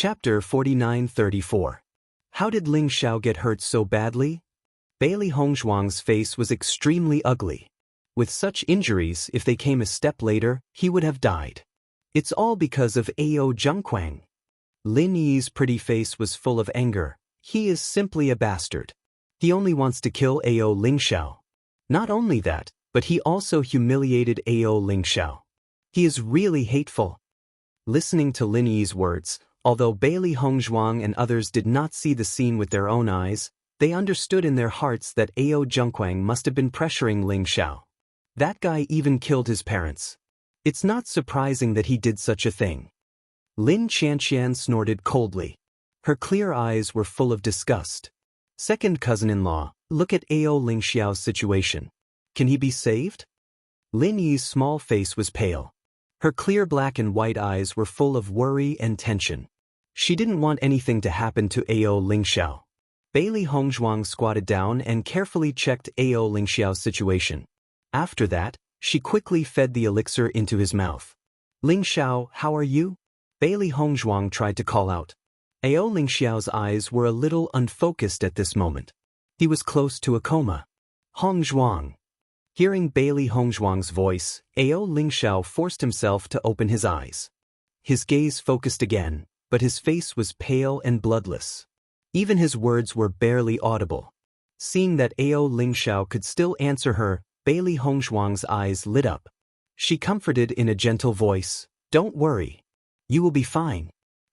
Chapter 49-34. How did Ling Xiao get hurt so badly? Bailey Hongzhuang's face was extremely ugly. With such injuries, if they came a step later, he would have died. It's all because of Ao Zhengquang. Lin Yi's pretty face was full of anger. He is simply a bastard. He only wants to kill Ao Ling Xiao. Not only that, but he also humiliated Ao Ling Xiao. He is really hateful. Listening to Lin Yi's words, although Bailey Hongzhuang and others did not see the scene with their own eyes, they understood in their hearts that Ao Zhengquang must have been pressuring Ling Xiao. That guy even killed his parents. It's not surprising that he did such a thing. Lin Qianqian snorted coldly. Her clear eyes were full of disgust. Second cousin-in-law, look at Ao Ling Xiao's situation. Can he be saved? Lin Yi's small face was pale. Her clear black and white eyes were full of worry and tension. She didn't want anything to happen to Ao Ling Xiao. Bailey Hongzhuang squatted down and carefully checked Ao Ling Xiao's situation. After that, she quickly fed the elixir into his mouth. Ling Xiao, how are you? Bailey Hongzhuang tried to call out. Ao Ling Xiao's eyes were a little unfocused at this moment. He was close to a coma. Hongzhuang. Hearing Bailey Hongzhuang's voice, Ao Ling Xiao forced himself to open his eyes. His gaze focused again, but his face was pale and bloodless. Even his words were barely audible. Seeing that Ao Ling Xiao could still answer her, Bailey Hongzhuang's eyes lit up. She comforted in a gentle voice, "Don't worry. You will be fine.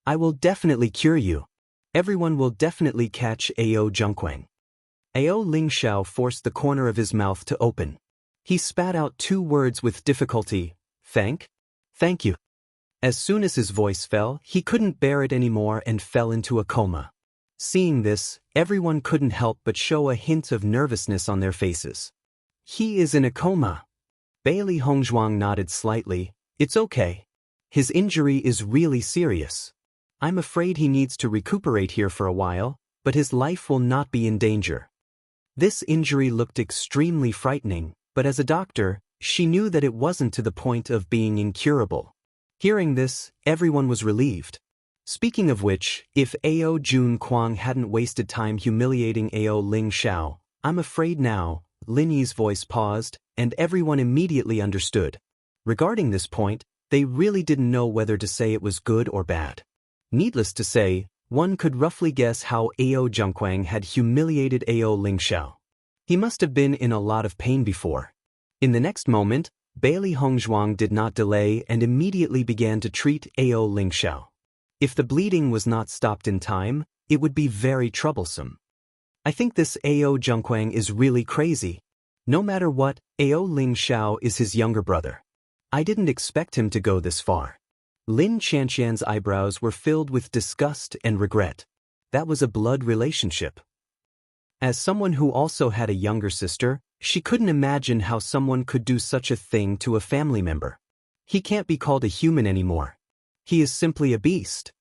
I will definitely cure you. Everyone will definitely catch Ao Zhengquang." Ao Ling Xiao forced the corner of his mouth to open. He spat out two words with difficulty, Thank you. As soon as his voice fell, he couldn't bear it anymore and fell into a coma. Seeing this, everyone couldn't help but show a hint of nervousness on their faces. He is in a coma. Bailey Hongzhuang nodded slightly. It's okay. His injury is really serious. I'm afraid he needs to recuperate here for a while, but his life will not be in danger. This injury looked extremely frightening, but as a doctor, she knew that it wasn't to the point of being incurable. Hearing this, everyone was relieved. Speaking of which, if Ao Zhengquang hadn't wasted time humiliating Ao Ling Xiao, I'm afraid now, Lin Yi's voice paused, and everyone immediately understood. Regarding this point, they really didn't know whether to say it was good or bad. Needless to say, one could roughly guess how Ao Zhengquang had humiliated Ao Ling Xiao. He must have been in a lot of pain before. In the next moment, Bailey Hongzhuang did not delay and immediately began to treat Ao Ling Xiao. If the bleeding was not stopped in time, it would be very troublesome. I think this Ao Zhengquang is really crazy. No matter what, Ao Ling Xiao is his younger brother. I didn't expect him to go this far. Lin Qianqian's eyebrows were filled with disgust and regret. That was a blood relationship. As someone who also had a younger sister, she couldn't imagine how someone could do such a thing to a family member. He can't be called a human anymore. He is simply a beast.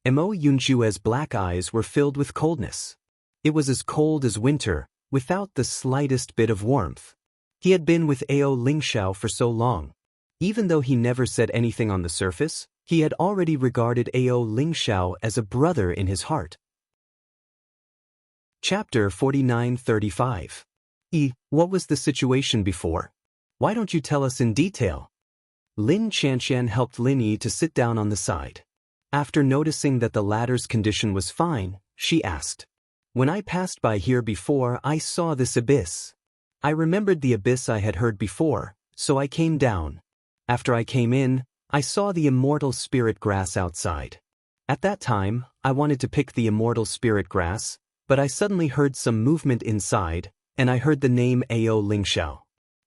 Mo Yunjue's black eyes were filled with coldness. It was as cold as winter, without the slightest bit of warmth. He had been with Ao Ling Xiao for so long. Even though he never said anything on the surface, he had already regarded Ao Ling Xiao as a brother in his heart. Chapter 49-35. What was the situation before? Why don't you tell us in detail? Lin Qianqian helped Lin Yi to sit down on the side. After noticing that the latter's condition was fine, she asked, "When I passed by here before, I saw this abyss. I remembered the abyss I had heard before, so I came down. After I came in, I saw the immortal spirit grass outside. At that time, I wanted to pick the immortal spirit grass, but I suddenly heard some movement inside, and I heard the name Ao Ling Xiao.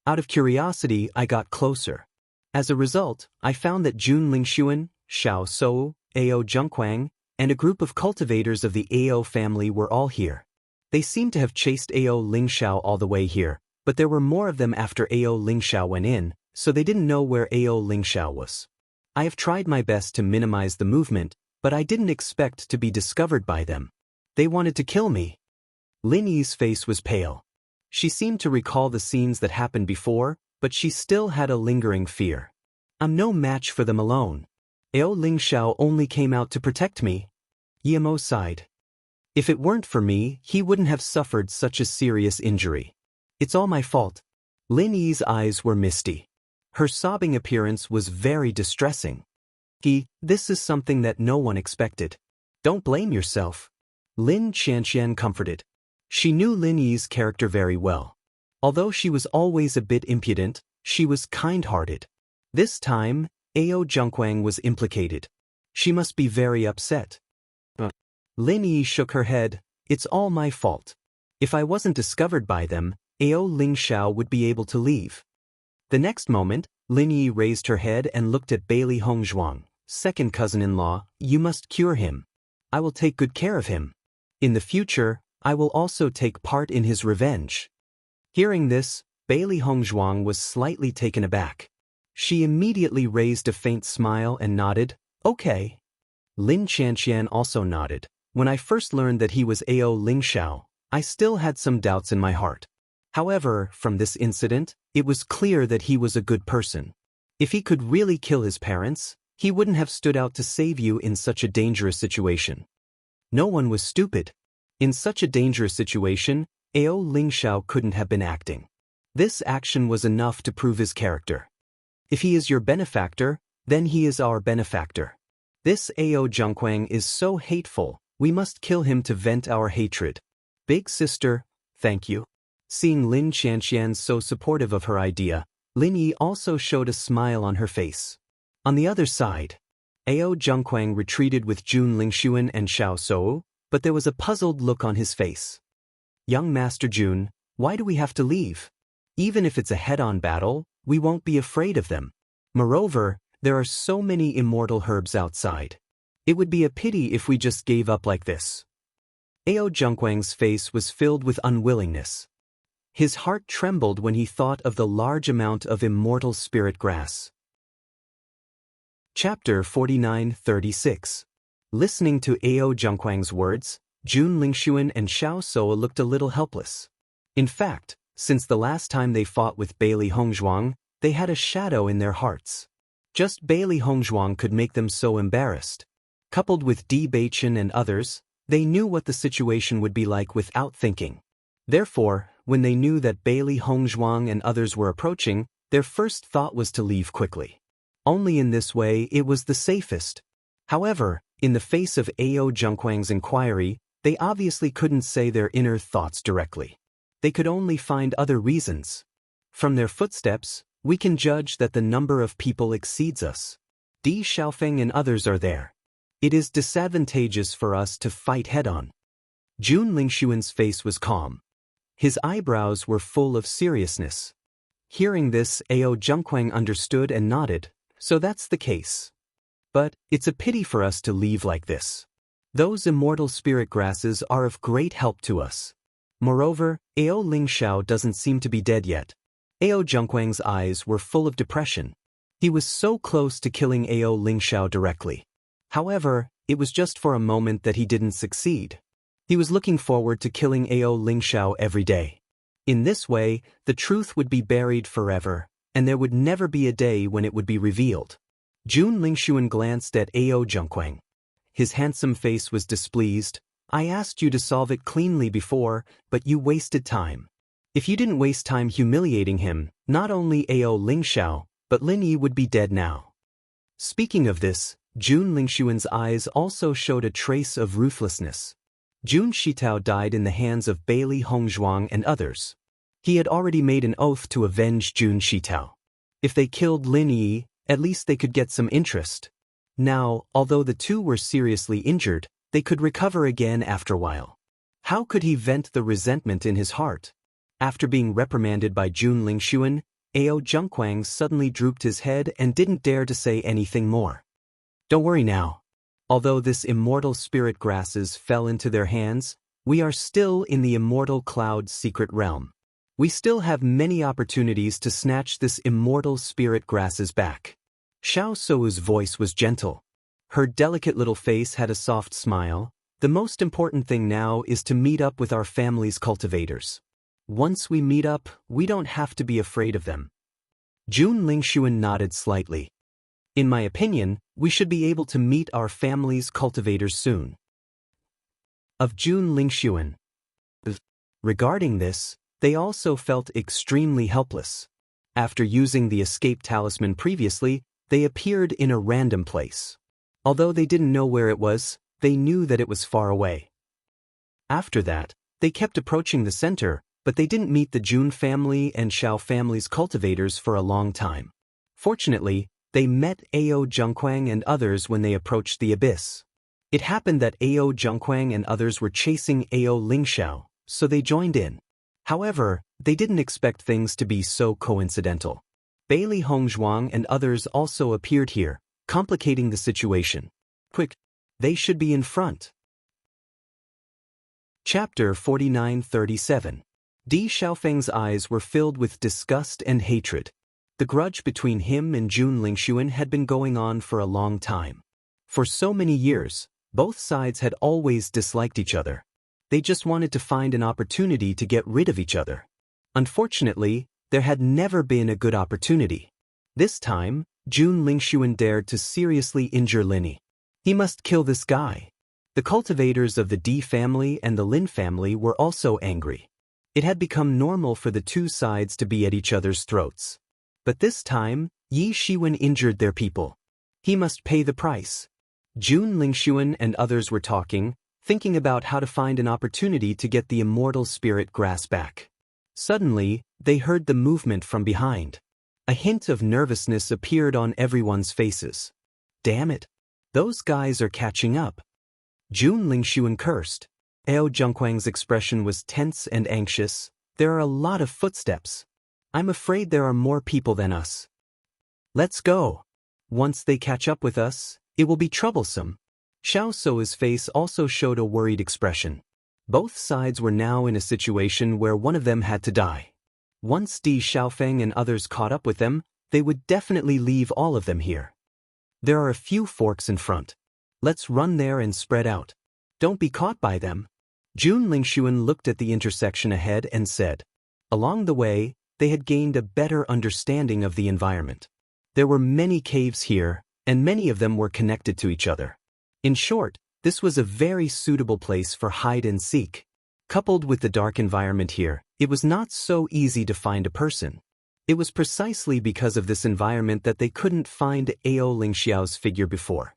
Out of curiosity, I got closer. As a result, I found that Jun Lingxuan, Xiao Sou, Ao Zhengquang, and a group of cultivators of the Ao family were all here. They seemed to have chased Ao Ling Xiao all the way here, but there were more of them after Ao Ling Xiao went in, so they didn't know where Ao Ling Xiao was. I have tried my best to minimize the movement, but I didn't expect to be discovered by them. They wanted to kill me." Lin Yi's face was pale. She seemed to recall the scenes that happened before, but she still had a lingering fear. "I'm no match for them alone. Ao Ling Xiao only came out to protect me, Yemo sighed. If it weren't for me, he wouldn't have suffered such a serious injury. It's all my fault. Lin Yi's eyes were misty. Her sobbing appearance was very distressing. This is something that no one expected. Don't blame yourself. Lin Qianqian comforted. She knew Lin Yi's character very well. Although she was always a bit impudent, she was kind-hearted. This time, Ao Zhengquang was implicated. She must be very upset. Lin Yi shook her head. It's all my fault. If I wasn't discovered by them, Ao Lingxiao would be able to leave. The next moment, Lin Yi raised her head and looked at Bailey Hongzhuang. Second cousin-in-law, you must cure him. I will take good care of him. In the future, I will also take part in his revenge. Hearing this, Bailey Hongzhuang was slightly taken aback. She immediately raised a faint smile and nodded, okay. Lin Qianqian also nodded. When I first learned that he was Ao Lingxiao, I still had some doubts in my heart. However, from this incident, it was clear that he was a good person. If he could really kill his parents, he wouldn't have stood out to save you in such a dangerous situation. No one was stupid. In such a dangerous situation, Ao Lingxiao couldn't have been acting. This action was enough to prove his character. If he is your benefactor, then he is our benefactor. This Ao Zhengquang is so hateful, we must kill him to vent our hatred. Big sister, thank you. Seeing Lin Qianqian so supportive of her idea, Lin Yi also showed a smile on her face. On the other side, Ao Zhengquang retreated with Jun Lingxuan and Xiao Sou, but there was a puzzled look on his face. Young Master Jun, why do we have to leave? Even if it's a head-on battle, we won't be afraid of them. Moreover, there are so many immortal herbs outside. It would be a pity if we just gave up like this. Ao Zhengquang's face was filled with unwillingness. His heart trembled when he thought of the large amount of immortal spirit grass. Chapter 49-36. Listening to Ao Zhengquang's words, Jun Lingxuan and Xiao Sou looked a little helpless. In fact, since the last time they fought with Bailey Hongzhuang, they had a shadow in their hearts. Just Bailey Hongzhuang could make them so embarrassed. Coupled with Bewitching and others, they knew what the situation would be like without thinking. Therefore, when they knew that Bailey Hongzhuang and others were approaching, their first thought was to leave quickly. Only in this way it was the safest. However, in the face of Ao Zhengquang's inquiry, they obviously couldn't say their inner thoughts directly. They could only find other reasons. From their footsteps, we can judge that the number of people exceeds us. Di Xiaofeng and others are there. It is disadvantageous for us to fight head-on. Jun Lingxuan's face was calm. His eyebrows were full of seriousness. Hearing this, Ao Zhengquang understood and nodded, so that's the case. But it's a pity for us to leave like this. Those immortal spirit grasses are of great help to us. Moreover, Ao Lingxiao doesn't seem to be dead yet. Ao Zhengquang's eyes were full of depression. He was so close to killing Ao Lingxiao directly. However, it was just for a moment that he didn't succeed. He was looking forward to killing Ao Lingxiao every day. In this way, the truth would be buried forever, and there would never be a day when it would be revealed. Jun Lingxuan glanced at Ao Zhengquang. His handsome face was displeased. I asked you to solve it cleanly before, but you wasted time. If you didn't waste time humiliating him, not only Ao Lingxiao, but Lin Yi would be dead now. Speaking of this, Jun Lingxuan's eyes also showed a trace of ruthlessness. Jun Shitao died in the hands of Bailey Hongzhuang and others. He had already made an oath to avenge Jun Shitao. If they killed Lin Yi, at least they could get some interest. Now, although the two were seriously injured, they could recover again after a while. How could he vent the resentment in his heart? After being reprimanded by Jun Lingxuan, Ao Zhengquang suddenly drooped his head and didn't dare to say anything more. Don't worry now. Although this immortal spirit grasses fell into their hands, we are still in the immortal cloud's secret realm. We still have many opportunities to snatch this immortal spirit grasses back. Xiao Sou's voice was gentle. Her delicate little face had a soft smile. The most important thing now is to meet up with our family's cultivators. Once we meet up, we don't have to be afraid of them. Jun Lingxuan nodded slightly. In my opinion, we should be able to meet our family's cultivators soon. of Jun Lingxuan. Regarding this, they also felt extremely helpless. After using the escape talisman previously, they appeared in a random place. Although they didn't know where it was, they knew that it was far away. After that, they kept approaching the center, but they didn't meet the Jun family and Xiao family's cultivators for a long time. Fortunately, they met Ao Zhengquang and others when they approached the abyss. It happened that Ao Zhengquang and others were chasing Ao Lingxiao, so they joined in. However, they didn't expect things to be so coincidental. Bailey Hongzhuang and others also appeared here, complicating the situation. Quick, they should be in front. Chapter 49-37. Di Xiaofeng's eyes were filled with disgust and hatred. The grudge between him and Jun Lingxuan had been going on for a long time. For so many years, both sides had always disliked each other. They just wanted to find an opportunity to get rid of each other. Unfortunately, there had never been a good opportunity. This time, Jun Lingxuan dared to seriously injure Linny. He must kill this guy. The cultivators of the Di family and the Lin family were also angry. It had become normal for the two sides to be at each other's throats. But this time, Yi Shiwen injured their people. He must pay the price. Jun Lingxuan and others were talking, thinking about how to find an opportunity to get the immortal spirit grass back. Suddenly, they heard the movement from behind. A hint of nervousness appeared on everyone's faces. Damn it! Those guys are catching up. Jun Lingxuan cursed. Ao Zhengquang's expression was tense and anxious. There are a lot of footsteps. I'm afraid there are more people than us. Let's go. Once they catch up with us, it will be troublesome. Xiao Sou's face also showed a worried expression. Both sides were now in a situation where one of them had to die. Once Di Xiaofeng and others caught up with them, they would definitely leave all of them here. There are a few forks in front. Let's run there and spread out. Don't be caught by them. Jun Lingxuan looked at the intersection ahead and said. Along the way, they had gained a better understanding of the environment. There were many caves here, and many of them were connected to each other. In short, this was a very suitable place for hide and seek. Coupled with the dark environment here, it was not so easy to find a person. It was precisely because of this environment that they couldn't find Ao Lingxiao's figure before.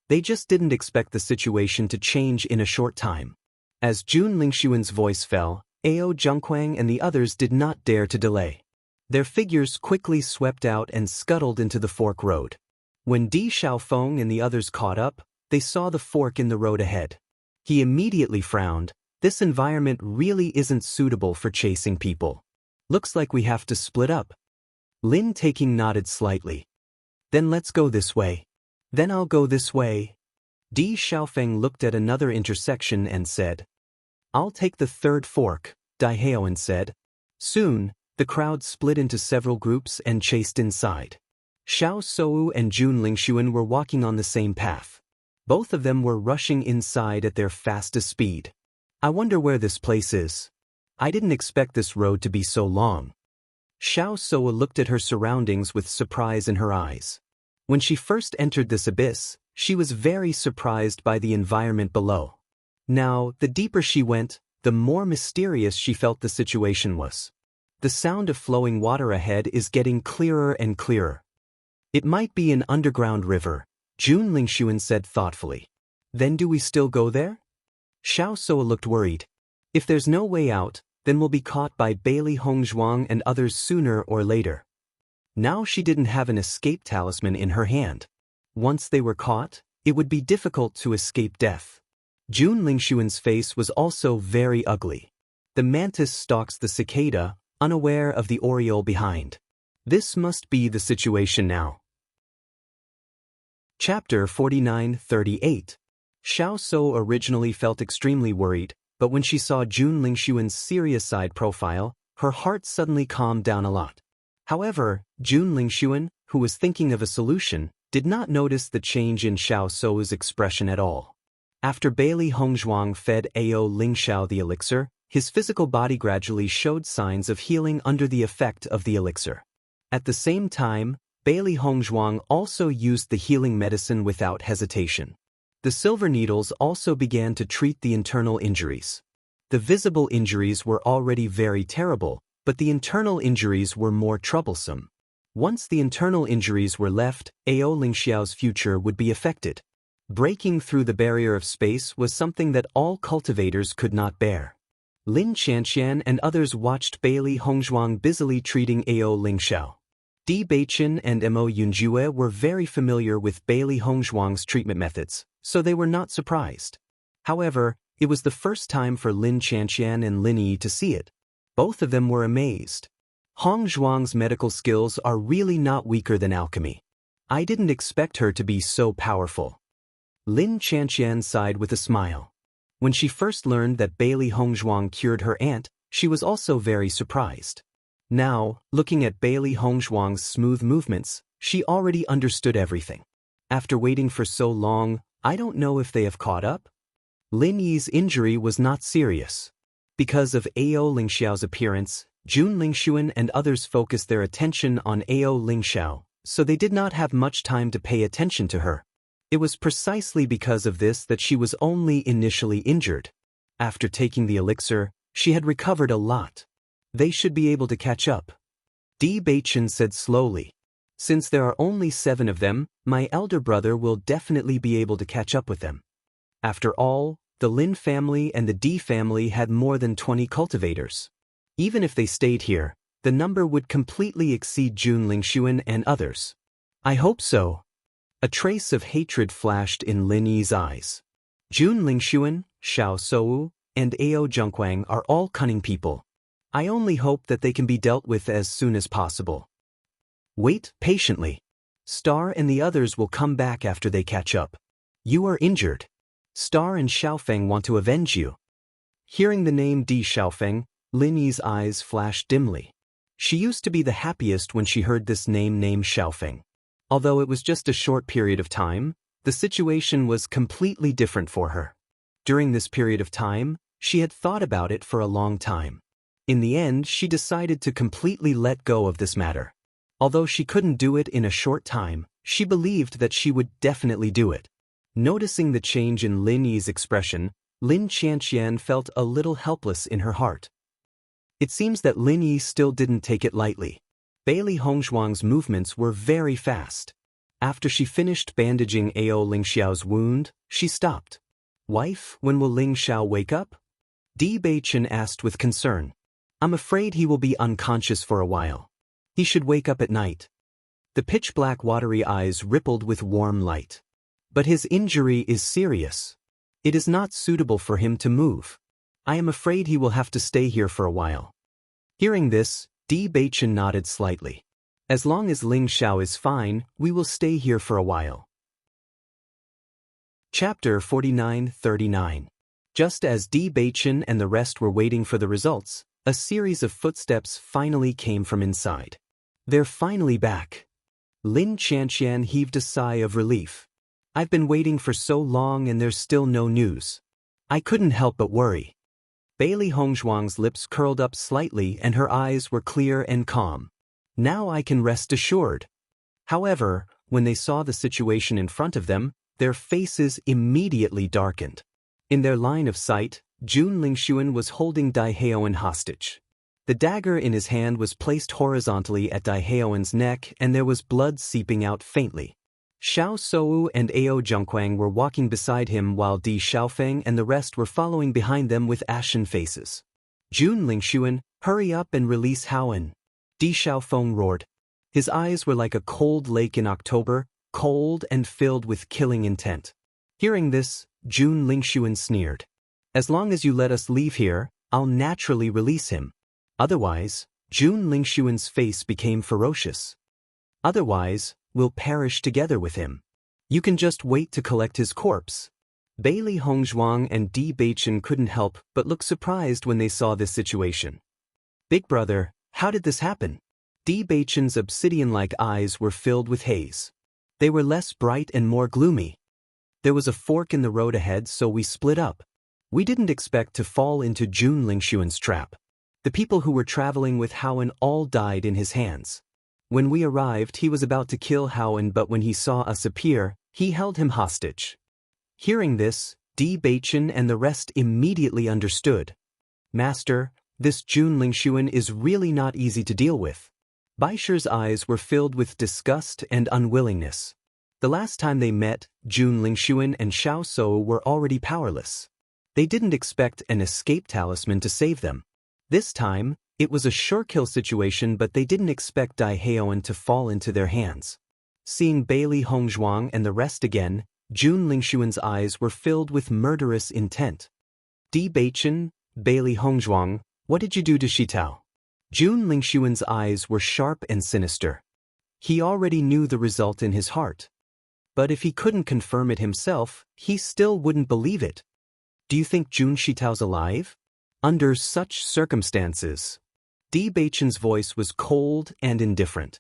They just didn't expect the situation to change in a short time. As Jun Lingxuan's voice fell, Ao Zhengquang and the others did not dare to delay. Their figures quickly swept out and scuttled into the fork road. When Di Xiaofeng and the others caught up, they saw the fork in the road ahead. He immediately frowned. This environment really isn't suitable for chasing people. Looks like we have to split up. Lin Taking nodded slightly. Then let's go this way. Then I'll go this way. Di Xiaofeng looked at another intersection and said. I'll take the third fork, Dai Haoan said. Soon, the crowd split into several groups and chased inside. Xiao Sou and Jun Lingxuan were walking on the same path. Both of them were rushing inside at their fastest speed. I wonder where this place is. I didn't expect this road to be so long. Xiao Sou looked at her surroundings with surprise in her eyes. When she first entered this abyss, she was very surprised by the environment below. Now, the deeper she went, the more mysterious she felt the situation was. The sound of flowing water ahead is getting clearer and clearer. It might be an underground river, Jun Lingxuan said thoughtfully. Then do we still go there? Xiao Sou looked worried. If there's no way out, then we'll be caught by Bailey Hongzhuang and others sooner or later. Now she didn't have an escape talisman in her hand. Once they were caught, it would be difficult to escape death. Jun Lingxuan's face was also very ugly. The mantis stalks the cicada, unaware of the oriole behind. This must be the situation now. Chapter 49-38. Xiao Sou originally felt extremely worried, but when she saw Jun Lingxuan's serious side profile, her heart suddenly calmed down a lot. However, Jun Lingxuan, who was thinking of a solution, did not notice the change in Xiao Sou's expression at all. After Bailey Hongzhuang fed Ao Lingxiao the elixir, his physical body gradually showed signs of healing under the effect of the elixir. At the same time, Bailey Hongzhuang also used the healing medicine without hesitation. The silver needles also began to treat the internal injuries. The visible injuries were already very terrible, but the internal injuries were more troublesome. Once the internal injuries were left, Ao Lingxiao's future would be affected. Breaking through the barrier of space was something that all cultivators could not bear. Lin Qianqian and others watched Bailey Hongzhuang busily treating Ao Lingxiao. Di Beichen and Mo Yunjue were very familiar with Bailey Hongzhuang's treatment methods, so they were not surprised. However, it was the first time for Lin Qianqian and Lin Yi to see it. Both of them were amazed. Hongzhuang's medical skills are really not weaker than alchemy. I didn't expect her to be so powerful. Lin Qianqian sighed with a smile. When she first learned that Bailey Hongzhuang cured her aunt, she was also very surprised. Now, looking at Bailey Hongzhuang's smooth movements, she already understood everything. After waiting for so long, I don't know if they have caught up. Lin Yi's injury was not serious. Because of Ao Lingxiao's appearance, Jun Lingxuan and others focused their attention on Ao Lingxiao, so they did not have much time to pay attention to her. It was precisely because of this that she was only initially injured. After taking the elixir, she had recovered a lot. They should be able to catch up. Di Beichen said slowly. Since there are only 7 of them, my elder brother will definitely be able to catch up with them. After all, the Lin family and the Di family had more than 20 cultivators. Even if they stayed here, the number would completely exceed Jun Lingxuan and others. I hope so. A trace of hatred flashed in Lin Yi's eyes. Jun Lingxuan, Xiao Sou, and Ao Zhengquang are all cunning people. I only hope that they can be dealt with as soon as possible. Wait patiently. Star and the others will come back after they catch up. You are injured. Star and Xiaofeng want to avenge you. Hearing the name Di Xiaofeng, Lin Yi's eyes flashed dimly. She used to be the happiest when she heard this name Xiaofeng. Although it was just a short period of time, the situation was completely different for her. During this period of time, she had thought about it for a long time. In the end, she decided to completely let go of this matter. Although she couldn't do it in a short time, she believed that she would definitely do it. Noticing the change in Lin Yi's expression, Lin Qianqian felt a little helpless in her heart. It seems that Lin Yi still didn't take it lightly. Bailey Hongzhuang's movements were very fast. After she finished bandaging Ao Lingxiao's wound, she stopped. Wife, when will Lingxiao wake up? Di Beichen asked with concern. I'm afraid he will be unconscious for a while. He should wake up at night. The pitch-black watery eyes rippled with warm light. But his injury is serious. It is not suitable for him to move. I am afraid he will have to stay here for a while. Hearing this, Di Beichen nodded slightly. As long as Lingxiao is fine, we will stay here for a while. Chapter 49-39. Just as Di Beichen and the rest were waiting for the results, a series of footsteps finally came from inside. They're finally back. Lin Qianqian heaved a sigh of relief. I've been waiting for so long and there's still no news. I couldn't help but worry. Bailey Hongzhuang's lips curled up slightly and her eyes were clear and calm. Now I can rest assured. However, when they saw the situation in front of them, their faces immediately darkened. In their line of sight, Jun Lingxuan was holding Dai Haoan hostage. The dagger in his hand was placed horizontally at Dai Haoan's neck and there was blood seeping out faintly. Xiao Sou and Ao Zhengquang were walking beside him while Di Xiaofeng and the rest were following behind them with ashen faces. Jun Lingxuan, hurry up and release Haoan. Di Xiaofeng roared. His eyes were like a cold lake in October, cold and filled with killing intent. Hearing this, Jun Lingxuan sneered. As long as you let us leave here, I'll naturally release him. Otherwise, Jun Lingxuan's face became ferocious. Otherwise, we'll perish together with him. You can just wait to collect his corpse. Bailey Hongzhuang and Di Beichen couldn't help but look surprised when they saw this situation. Big brother, how did this happen? Di Beichen's obsidian-like eyes were filled with haze. They were less bright and more gloomy. There was a fork in the road ahead, so we split up. We didn't expect to fall into Jun Lingxuan's trap. The people who were traveling with Haoan all died in his hands. When we arrived, he was about to kill Haoan, but when he saw us appear, he held him hostage. Hearing this, Bewitching and the rest immediately understood. Master, this Jun Lingshuan is really not easy to deal with. Baisher's eyes were filled with disgust and unwillingness. The last time they met, Jun Lingshuan and Xiao So were already powerless. They didn't expect an escape talisman to save them. This time, it was a sure-kill situation, but they didn't expect Dai Heoan to fall into their hands. Seeing Bailey Hongzhuang and the rest again, Jun Lingshuan's eyes were filled with murderous intent. Bewitching, Bailey Hongzhuang, what did you do to Shitao? Jun Lingshuan's eyes were sharp and sinister. He already knew the result in his heart. But if he couldn't confirm it himself, he still wouldn't believe it. Do you think Jun Shitao's alive? Under such circumstances, Bewitching's voice was cold and indifferent.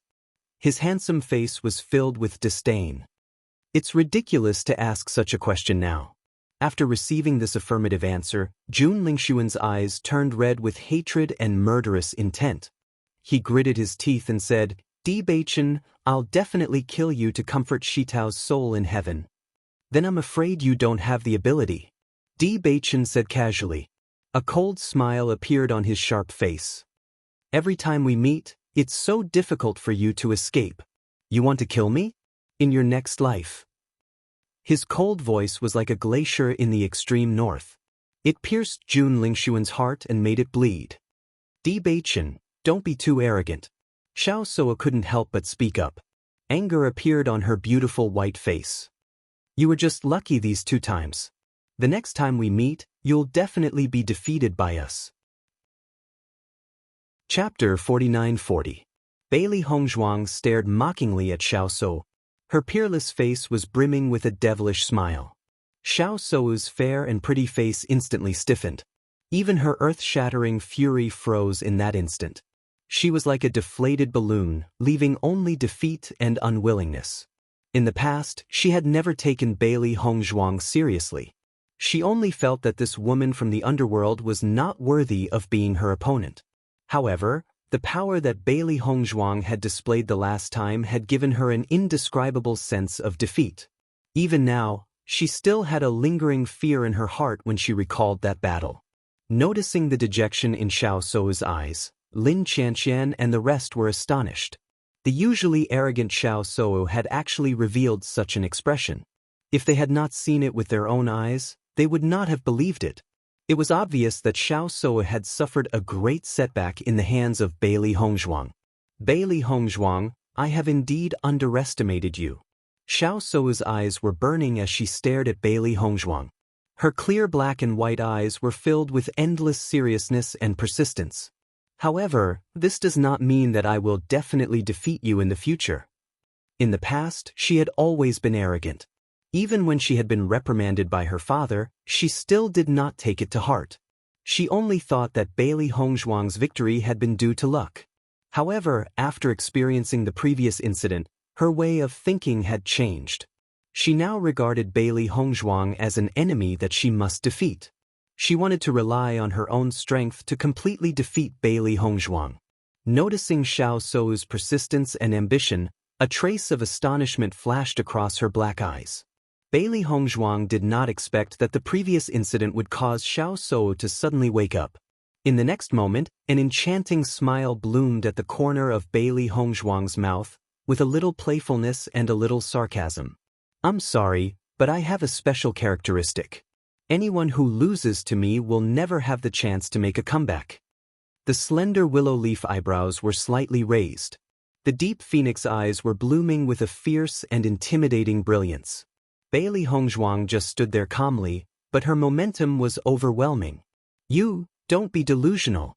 His handsome face was filled with disdain. It's ridiculous to ask such a question now. After receiving this affirmative answer, Jun Lingshuan's eyes turned red with hatred and murderous intent. He gritted his teeth and said, Bewitching, I'll definitely kill you to comfort Shitao's soul in heaven. Then I'm afraid you don't have the ability. Bewitching said casually. A cold smile appeared on his sharp face. Every time we meet, it's so difficult for you to escape. You want to kill me? In your next life. His cold voice was like a glacier in the extreme north. It pierced Jun Lingshuan's heart and made it bleed. Bewitching, don't be too arrogant. Xiao So couldn't help but speak up. Anger appeared on her beautiful white face. You were just lucky these 2 times. The next time we meet, you'll definitely be defeated by us. Chapter 49-40. Bailey Hongzhuang stared mockingly at Xiao So. Her peerless face was brimming with a devilish smile. Xiao So's fair and pretty face instantly stiffened. Even her earth-shattering fury froze in that instant. She was like a deflated balloon, leaving only defeat and unwillingness. In the past, she had never taken Bailey Hongzhuang seriously. She only felt that this woman from the underworld was not worthy of being her opponent. However, the power that Bailey Hongzhuang had displayed the last time had given her an indescribable sense of defeat. Even now, she still had a lingering fear in her heart when she recalled that battle. Noticing the dejection in Xiao So's eyes, Lin Qianqian and the rest were astonished. The usually arrogant Xiao So had actually revealed such an expression. If they had not seen it with their own eyes, they would not have believed it. It was obvious that Xiao So had suffered a great setback in the hands of Bailey Hongzhuang. Bailey Hongzhuang, I have indeed underestimated you. Xiao So's eyes were burning as she stared at Bailey Hongzhuang. Her clear black and white eyes were filled with endless seriousness and persistence. However, this does not mean that I will definitely defeat you in the future. In the past, she had always been arrogant. Even when she had been reprimanded by her father, she still did not take it to heart. She only thought that Bailey Hongzhuang's victory had been due to luck. However, after experiencing the previous incident, her way of thinking had changed. She now regarded Bailey Hongzhuang as an enemy that she must defeat. She wanted to rely on her own strength to completely defeat Bailey Hongzhuang. Noticing Xiao So's persistence and ambition, a trace of astonishment flashed across her black eyes. Bailey Hongzhuang did not expect that the previous incident would cause Xiao So to suddenly wake up. In the next moment, an enchanting smile bloomed at the corner of Bailey Hongzhuang's mouth, with a little playfulness and a little sarcasm. I'm sorry, but I have a special characteristic. Anyone who loses to me will never have the chance to make a comeback. The slender willow leaf eyebrows were slightly raised. The deep phoenix eyes were blooming with a fierce and intimidating brilliance. Bailey Hongzhuang just stood there calmly, but her momentum was overwhelming. Don't be delusional.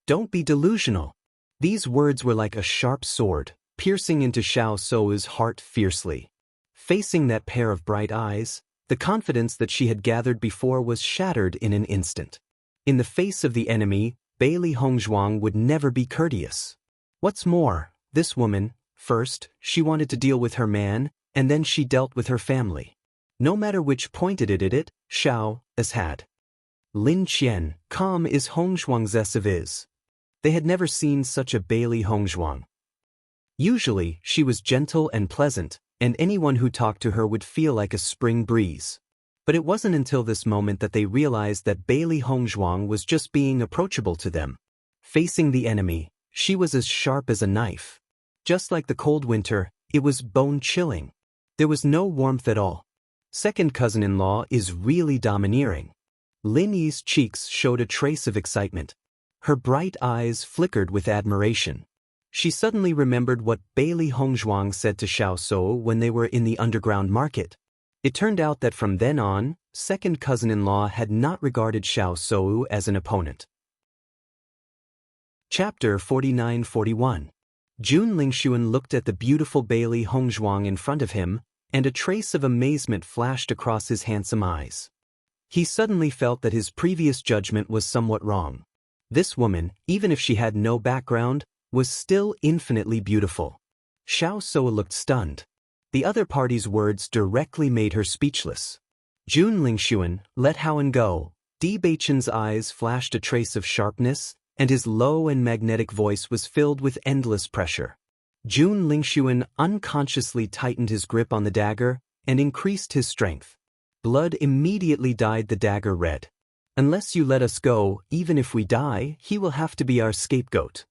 Don't be delusional. These words were like a sharp sword, piercing into Xiao So's heart fiercely. Facing that pair of bright eyes, the confidence that she had gathered before was shattered in an instant. In the face of the enemy, Bailey Hongzhuang would never be courteous. What's more, this woman, first, she wanted to deal with her man, and then she dealt with her family. No matter which point it did, Xiao as had. Lin Qian, calm is Hongzhuang's is. They had never seen such a Bailey Hongzhuang. Usually, she was gentle and pleasant, and anyone who talked to her would feel like a spring breeze. But it wasn't until this moment that they realized that Bailey Hongzhuang was just being approachable to them. Facing the enemy, she was as sharp as a knife. Just like the cold winter, it was bone-chilling. There was no warmth at all. Second cousin-in-law is really domineering. Lin Yi's cheeks showed a trace of excitement. Her bright eyes flickered with admiration. She suddenly remembered what Bailey Hongzhuang said to Xiao Sou when they were in the underground market. It turned out that from then on, second cousin-in-law had not regarded Xiao Sou as an opponent. Chapter 49-41. Jun Lingxuan looked at the beautiful Bailey Hongzhuang in front of him, and a trace of amazement flashed across his handsome eyes. He suddenly felt that his previous judgment was somewhat wrong. This woman, even if she had no background, was still infinitely beautiful. Xiao Sou looked stunned. The other party's words directly made her speechless. Jun Lingxuan let Haowen go. Bewitching's eyes flashed a trace of sharpness, and his low and magnetic voice was filled with endless pressure. Jun Lingxuan unconsciously tightened his grip on the dagger and increased his strength. Blood immediately dyed the dagger red. Unless you let us go, even if we die, he will have to be our scapegoat.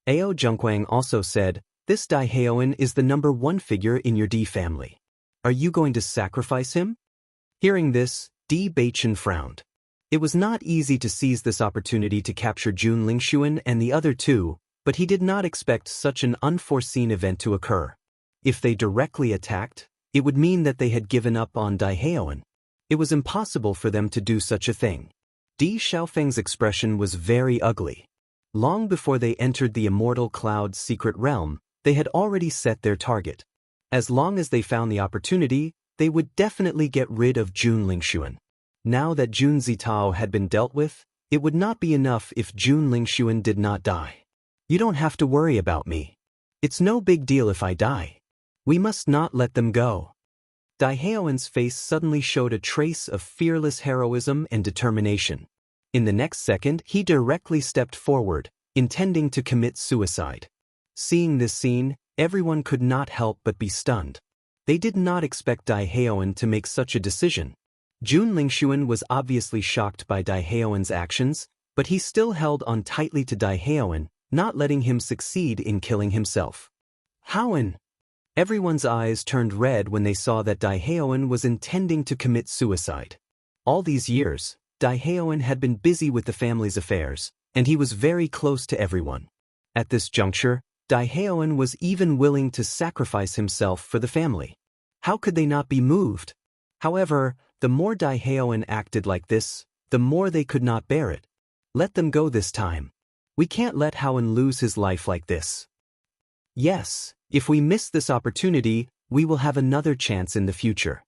Ao Zhengquang also said, this Dai Haowen is the number one figure in your D family. Are you going to sacrifice him? Hearing this, Di Beichen frowned. It was not easy to seize this opportunity to capture Jun Lingxuan and the other two, but he did not expect such an unforeseen event to occur. If they directly attacked, it would mean that they had given up on Dai Haowen. It was impossible for them to do such a thing. Di Xiaofeng's expression was very ugly. Long before they entered the Immortal Cloud's secret realm, they had already set their target. As long as they found the opportunity, they would definitely get rid of Jun Lingxuan. Now that Jun Zitao had been dealt with, it would not be enough if Jun Lingxuan did not die. You don't have to worry about me. It's no big deal if I die. We must not let them go. Dai Haowen's face suddenly showed a trace of fearless heroism and determination. In the next second, he directly stepped forward, intending to commit suicide. Seeing this scene, everyone could not help but be stunned. They did not expect Dai Haowen to make such a decision. Jun Lingxuan was obviously shocked by Dai Haowen's actions, but he still held on tightly to Dai Haowen, not letting him succeed in killing himself. Haowen! Everyone's eyes turned red when they saw that Dai Haowen was intending to commit suicide. All these years, Dai Haowen had been busy with the family's affairs, and he was very close to everyone. At this juncture, Dai Haowen was even willing to sacrifice himself for the family. How could they not be moved? However, the more Dai Haowen acted like this, the more they could not bear it. Let them go this time. We can't let Haowen lose his life like this. Yes, if we miss this opportunity, we will have another chance in the future.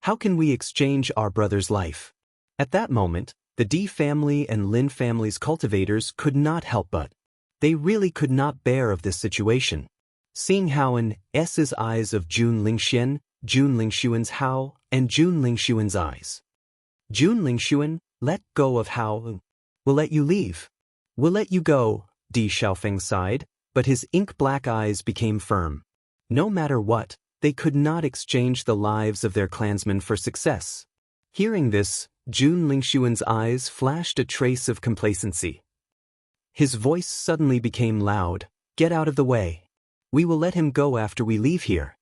How can we exchange our brother's life? At that moment, the Di family and Lin family's cultivators could not help but. They really could not bear of this situation. Seeing Haowen's eyes of Jun Lingxian, Jun Lingxuan's Hao, and Jun Lingxuan's eyes. Jun Lingxuan, let go of Hao. We'll let you leave. We'll let you go, Di Xiaofeng sighed, but his ink-black eyes became firm. No matter what, they could not exchange the lives of their clansmen for success. Hearing this, Jun Lingxuan's eyes flashed a trace of complacency. His voice suddenly became loud. Get out of the way. We will let him go after we leave here.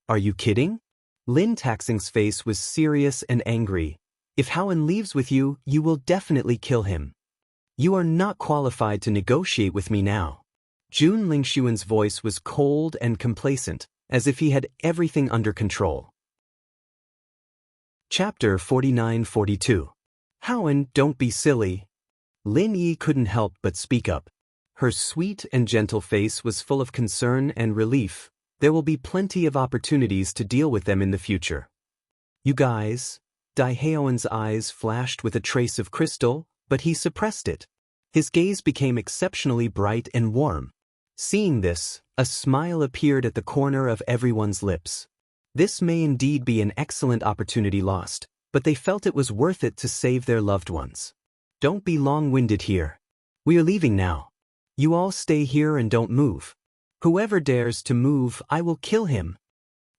Are you kidding? Lin Taxing's face was serious and angry. If Haowen leaves with you, you will definitely kill him. You are not qualified to negotiate with me now. Jun Lingxuan's voice was cold and complacent, as if he had everything under control. Chapter 49-42. Haowen, don't be silly. Lin Yi couldn't help but speak up. Her sweet and gentle face was full of concern and relief. There will be plenty of opportunities to deal with them in the future. You guys. Dai Haowen's eyes flashed with a trace of crystal, but he suppressed it. His gaze became exceptionally bright and warm. Seeing this, a smile appeared at the corner of everyone's lips. This may indeed be an excellent opportunity lost, but they felt it was worth it to save their loved ones. Don't be long-winded here. We are leaving now. You all stay here and don't move. Whoever dares to move, I will kill him.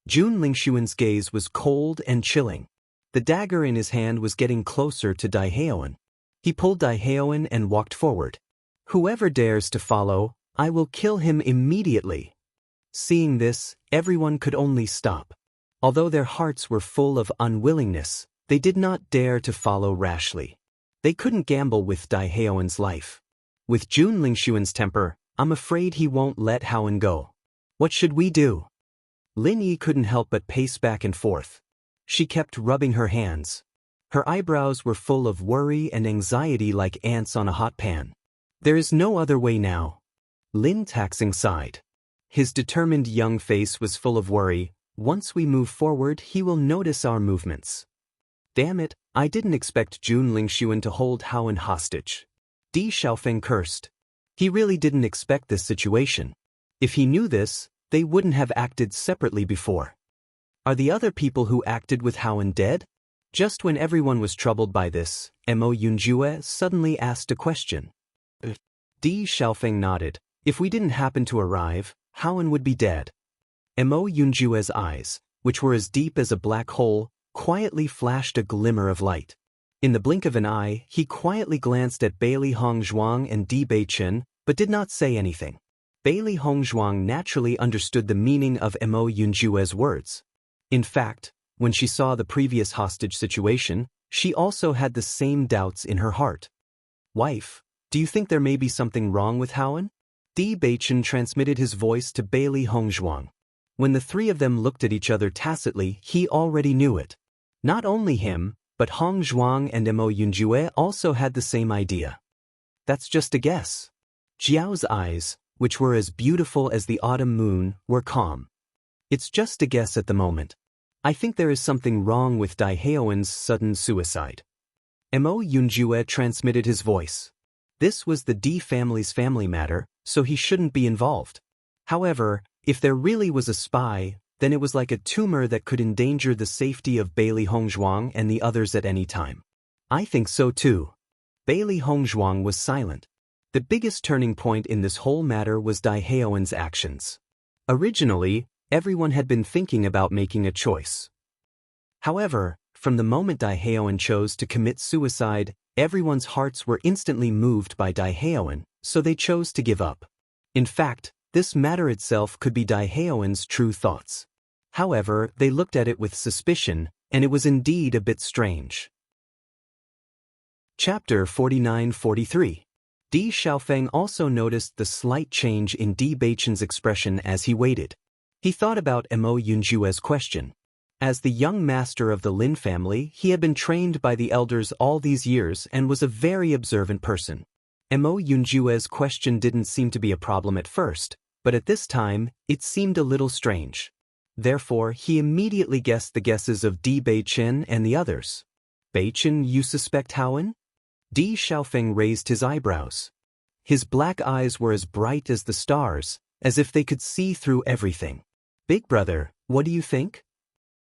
Jun Lingxuan's gaze was cold and chilling. The dagger in his hand was getting closer to Daehaeon. He pulled Daehaeon and walked forward. "Whoever dares to follow, I will kill him immediately." Seeing this, everyone could only stop. Although their hearts were full of unwillingness, they did not dare to follow rashly. They couldn't gamble with Daehaeon's life. With Jun Lingshuan's temper, I'm afraid he won't let Haoen go. What should we do? Lin Yi couldn't help but pace back and forth. She kept rubbing her hands. Her eyebrows were full of worry and anxiety like ants on a hot pan. There is no other way now. Lin Taxing sighed. His determined young face was full of worry. Once we move forward, he will notice our movements. Damn it, I didn't expect Jun Lingshuan to hold Haoen hostage. Di Xiaofeng cursed. He really didn't expect this situation. If he knew this, they wouldn't have acted separately before. Are the other people who acted with Haoen dead? Just when everyone was troubled by this, Mo Yunjue suddenly asked a question. Di Xiaofeng nodded. If we didn't happen to arrive, Haoen would be dead. Mo Yunjue's eyes, which were as deep as a black hole, quietly flashed a glimmer of light. In the blink of an eye, he quietly glanced at Bailey Hongzhuang and Di Beichen, but did not say anything. Bailey Hongzhuang naturally understood the meaning of Mo Yunjue's words. In fact, when she saw the previous hostage situation, she also had the same doubts in her heart. Wife, do you think there may be something wrong with Haoen? Di Beichen transmitted his voice to Bailey Hongzhuang. When the three of them looked at each other tacitly, he already knew it. Not only him, but Hongzhuang and Mo Yunjue also had the same idea. That's just a guess. Jiao's eyes, which were as beautiful as the autumn moon, were calm. It's just a guess at the moment. I think there is something wrong with Daehaeon's sudden suicide. Mo Yunjue transmitted his voice. This was the Di family's family matter, so he shouldn't be involved. However, if there really was a spy, then it was like a tumor that could endanger the safety of Bailey Hongzhuang and the others at any time. I think so too. Bailey Hongzhuang was silent. The biggest turning point in this whole matter was Daehaeon's actions. Originally, everyone had been thinking about making a choice. However, from the moment Daehaeon chose to commit suicide, everyone's hearts were instantly moved by Daehaeon, so they chose to give up. In fact, this matter itself could be Daehaeon's true thoughts. However, they looked at it with suspicion, and it was indeed a bit strange. Chapter 49-43. Di Xiaofeng also noticed the slight change in Di Beichen's expression as he waited. He thought about Mo Yunjue's question. As the young master of the Lin family, he had been trained by the elders all these years and was a very observant person. Mo Yunjue's question didn't seem to be a problem at first, but at this time, it seemed a little strange. Therefore, he immediately guessed the guesses of Di Beichen and the others. Beichen, you suspect Haoen? Di Xiaofeng raised his eyebrows. His black eyes were as bright as the stars, as if they could see through everything. Big brother, what do you think?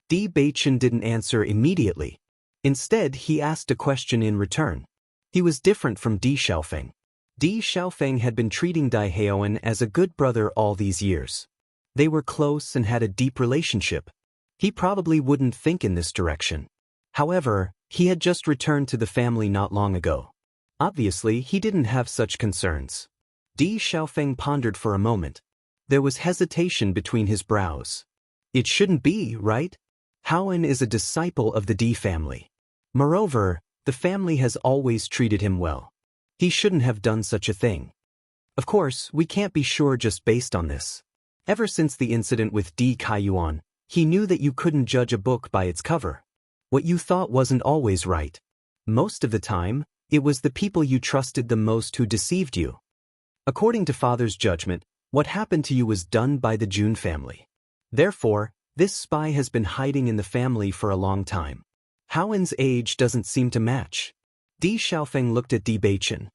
Di Beichen didn't answer immediately. Instead, he asked a question in return. He was different from Di Xiaofeng. Di Xiaofeng had been treating Daehaeon as a good brother all these years. They were close and had a deep relationship. He probably wouldn't think in this direction. However, he had just returned to the family not long ago. Obviously, he didn't have such concerns. Di Xiaofeng pondered for a moment. There was hesitation between his brows. It shouldn't be, right? Haoen is a disciple of the Di family. Moreover, the family has always treated him well. He shouldn't have done such a thing. Of course, we can't be sure just based on this. Ever since the incident with Di Kaiyuan, he knew that you couldn't judge a book by its cover. What you thought wasn't always right. Most of the time, it was the people you trusted the most who deceived you. According to father's judgment, what happened to you was done by the Jun family. Therefore, this spy has been hiding in the family for a long time. Haoen's age doesn't seem to match. Di Xiaofeng looked at Di Beichen.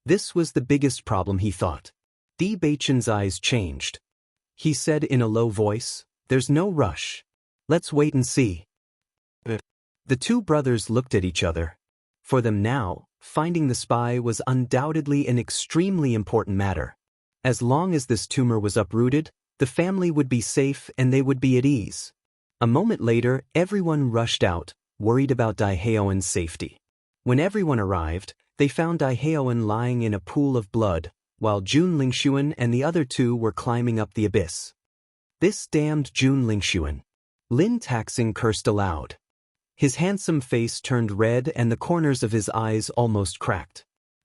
This was the biggest problem, he thought. Di Beichen's eyes changed. He said in a low voice, "There's no rush. Let's wait and see." The two brothers looked at each other. For them now, finding the spy was undoubtedly an extremely important matter. As long as this tumor was uprooted, the family would be safe and they would be at ease. A moment later, everyone rushed out, worried about Daehaeon's safety. When everyone arrived, they found Daehaeon lying in a pool of blood, while Jun Lingxuan and the other two were climbing up the abyss. This damned Jun Lingxuan. Lin Taxing cursed aloud. His handsome face turned red and the corners of his eyes almost cracked.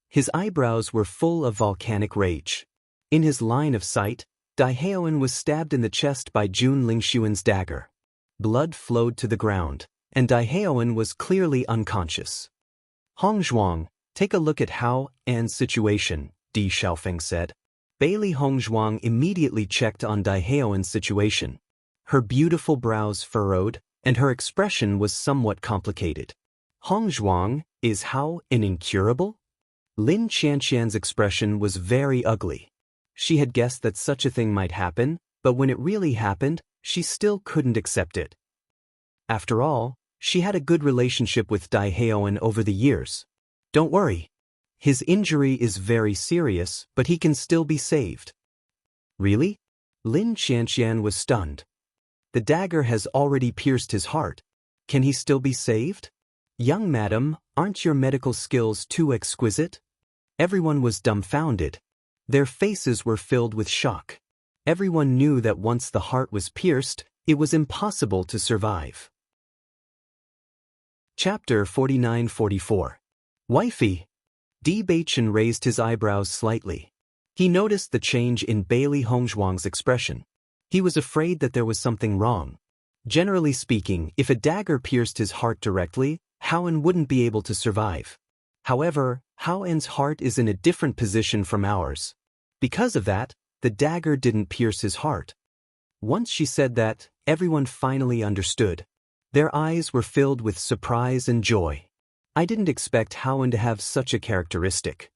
His eyebrows were full of volcanic rage. In his line of sight, Daehaeon was stabbed in the chest by Jun Lingxuan's dagger. Blood flowed to the ground, and Daehaeon was clearly unconscious. Hongzhuang, take a look at Hao An's situation, Di Xiaofeng said. Bailey Hongzhuang immediately checked on Daehaeon's situation. Her beautiful brows furrowed, and her expression was somewhat complicated. Hongzhuang, is Hao An incurable? Lin Qianqian's expression was very ugly. She had guessed that such a thing might happen, but when it really happened, she still couldn't accept it. After all, she had a good relationship with Daehaeon over the years. Don't worry. His injury is very serious, but he can still be saved. Really? Lin Qianqian was stunned. The dagger has already pierced his heart. Can he still be saved? Young madam, aren't your medical skills too exquisite? Everyone was dumbfounded. Their faces were filled with shock. Everyone knew that once the heart was pierced, it was impossible to survive. Chapter 49-44. Wifey. Bewitching raised his eyebrows slightly. He noticed the change in Bailey Hongzhuang's expression. He was afraid that there was something wrong. Generally speaking, if a dagger pierced his heart directly, Hao An wouldn't be able to survive. However, Hao An's heart is in a different position from ours. Because of that, the dagger didn't pierce his heart. Once she said that, everyone finally understood. Their eyes were filled with surprise and joy. I didn't expect Hao An to have such a characteristic.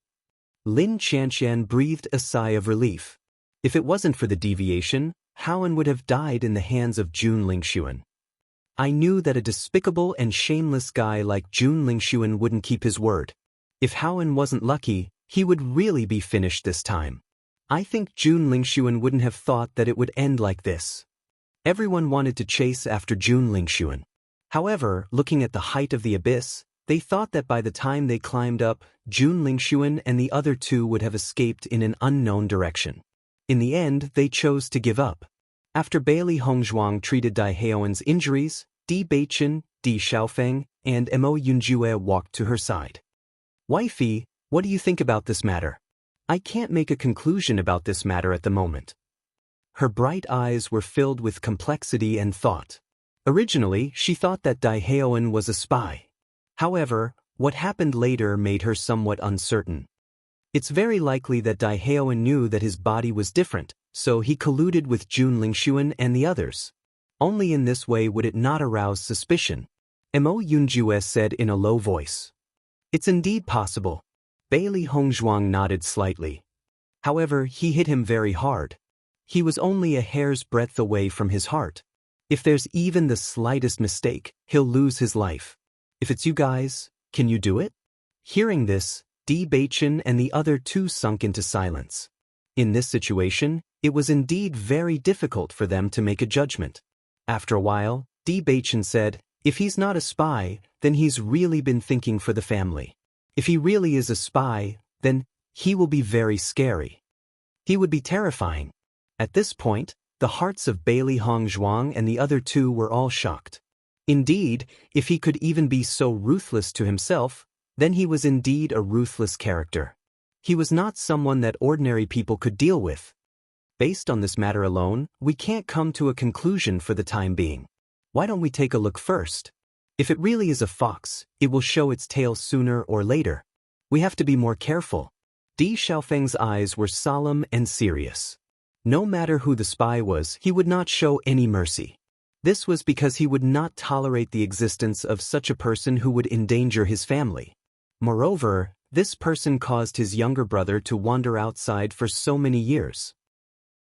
Lin Qianqian breathed a sigh of relief. If it wasn't for the deviation, Hao An would have died in the hands of Jun Lingxuan. I knew that a despicable and shameless guy like Jun Lingxuan wouldn't keep his word. If Hao An wasn't lucky, he would really be finished this time. I think Jun Lingxuan wouldn't have thought that it would end like this. Everyone wanted to chase after Jun Lingxuan. However, looking at the height of the abyss, they thought that by the time they climbed up, Jun Lingxuan and the other two would have escaped in an unknown direction. In the end, they chose to give up. After Bailey Hongzhuang treated Daehaeon's injuries, Bewitching, Di Xiaofeng, and Mo Yunjue walked to her side. Wifey, what do you think about this matter? I can't make a conclusion about this matter at the moment. Her bright eyes were filled with complexity and thought. Originally, she thought that Daehaeon was a spy. However, what happened later made her somewhat uncertain. It's very likely that Daehaeon knew that his body was different, so he colluded with Jun Lingxuan and the others. Only in this way would it not arouse suspicion. Mo Yunjue said in a low voice. It's indeed possible. Bailey Hongzhuang nodded slightly. However, he hit him very hard. He was only a hair's breadth away from his heart. If there's even the slightest mistake, he'll lose his life. If it's you guys, can you do it? Hearing this, Bewitching and the other two sunk into silence. In this situation, it was indeed very difficult for them to make a judgment. After a while, Bewitching said, if he's not a spy, then he's really been thinking for the family. If he really is a spy, then he will be very scary. He would be terrifying. At this point, the hearts of Bailey Hongzhuang and the other two were all shocked. Indeed, if he could even be so ruthless to himself, then he was indeed a ruthless character. He was not someone that ordinary people could deal with. Based on this matter alone, we can't come to a conclusion for the time being. Why don't we take a look first? If it really is a fox, it will show its tail sooner or later. We have to be more careful. Di Xiaofeng's eyes were solemn and serious. No matter who the spy was, he would not show any mercy. This was because he would not tolerate the existence of such a person who would endanger his family. Moreover, this person caused his younger brother to wander outside for so many years.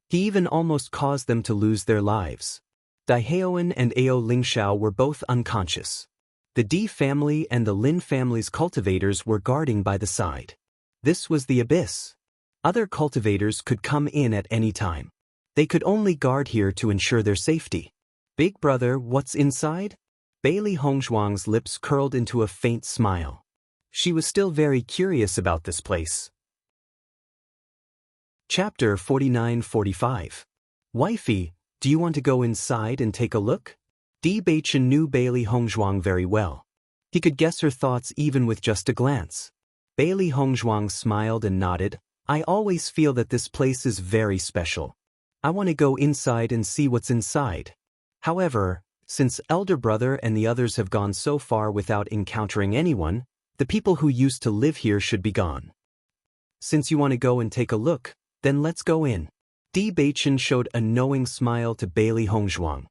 He even almost caused them to lose their lives. Daehaeon and Ao Lingxiao were both unconscious. The Di family and the Lin family's cultivators were guarding by the side. This was the abyss. Other cultivators could come in at any time. They could only guard here to ensure their safety. Big brother, what's inside? Bailey Hongzhuang's lips curled into a faint smile. She was still very curious about this place. Chapter 49-45. Wifey, do you want to go inside and take a look? Bewitching knew Bailey Hongzhuang very well. He could guess her thoughts even with just a glance. Bailey Hongzhuang smiled and nodded. I always feel that this place is very special. I want to go inside and see what's inside. However, since elder brother and the others have gone so far without encountering anyone, the people who used to live here should be gone. Since you want to go and take a look, then let's go in. Bewitching showed a knowing smile to Bailey Hongzhuang.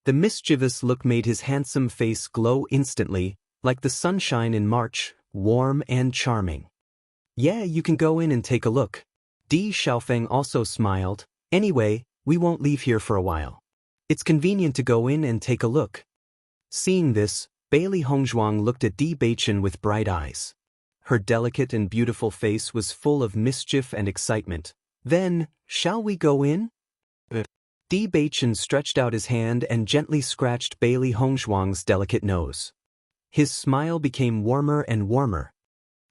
The mischievous look made his handsome face glow instantly, like the sunshine in March, warm and charming. Yeah, you can go in and take a look. Di Xiaofeng also smiled. Anyway, we won't leave here for a while. It's convenient to go in and take a look. Seeing this, Bailey Hongzhuang looked at Bewitching with bright eyes. Her delicate and beautiful face was full of mischief and excitement. Then, shall we go in? Bewitching stretched out his hand and gently scratched Bailey Hongzhuang's delicate nose. His smile became warmer and warmer.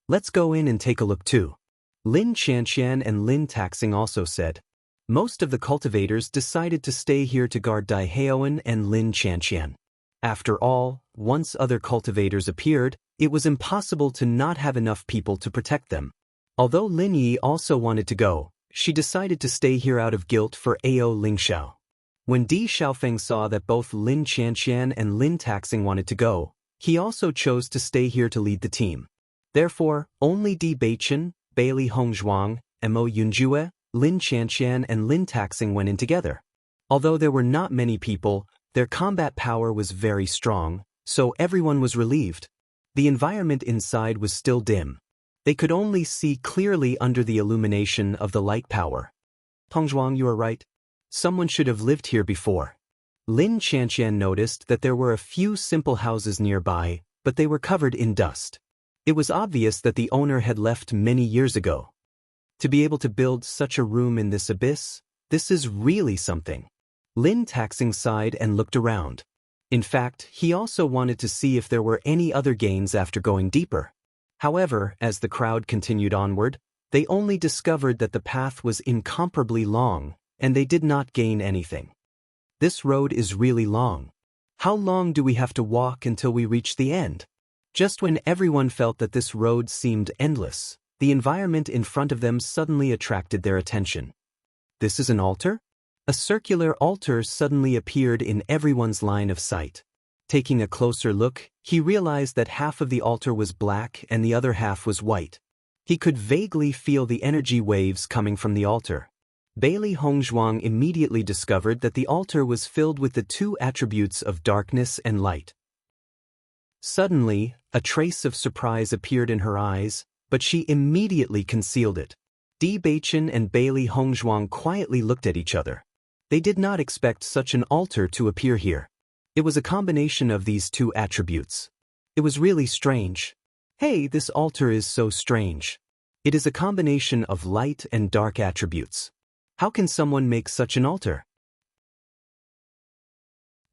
Let's go in and take a look too. Lin Qianqian and Lin Taxing also said. Most of the cultivators decided to stay here to guard Dai Haoan and Lin Qianqian. After all, once other cultivators appeared, it was impossible to not have enough people to protect them. Although Lin Yi also wanted to go, she decided to stay here out of guilt for Ao Lingxiao. When Di Xiaofeng saw that both Lin Qianqian and Lin Taxing wanted to go, he also chose to stay here to lead the team. Therefore, only Bewitching, Bailey Hongzhuang, Mo Yunjue, Lin Qianqian and Lin Taxing went in together. Although there were not many people, their combat power was very strong, so everyone was relieved. The environment inside was still dim. They could only see clearly under the illumination of the light power. Hongzhuang, you are right. Someone should have lived here before. Lin Qianqian noticed that there were a few simple houses nearby, but they were covered in dust. It was obvious that the owner had left many years ago. To be able to build such a room in this abyss, this is really something. Lin Taxing sighed and looked around. In fact, he also wanted to see if there were any other gains after going deeper. However, as the crowd continued onward, they only discovered that the path was incomparably long, and they did not gain anything. This road is really long. How long do we have to walk until we reach the end? Just when everyone felt that this road seemed endless, the environment in front of them suddenly attracted their attention. This is an altar? A circular altar suddenly appeared in everyone's line of sight. Taking a closer look, he realized that half of the altar was black and the other half was white. He could vaguely feel the energy waves coming from the altar. Bailey Hongzhuang immediately discovered that the altar was filled with the two attributes of darkness and light. Suddenly, a trace of surprise appeared in her eyes, but she immediately concealed it. Bewitching and Bailey Hongzhuang quietly looked at each other. They did not expect such an altar to appear here. It was a combination of these two attributes. It was really strange. Hey, this altar is so strange. It is a combination of light and dark attributes. How can someone make such an altar?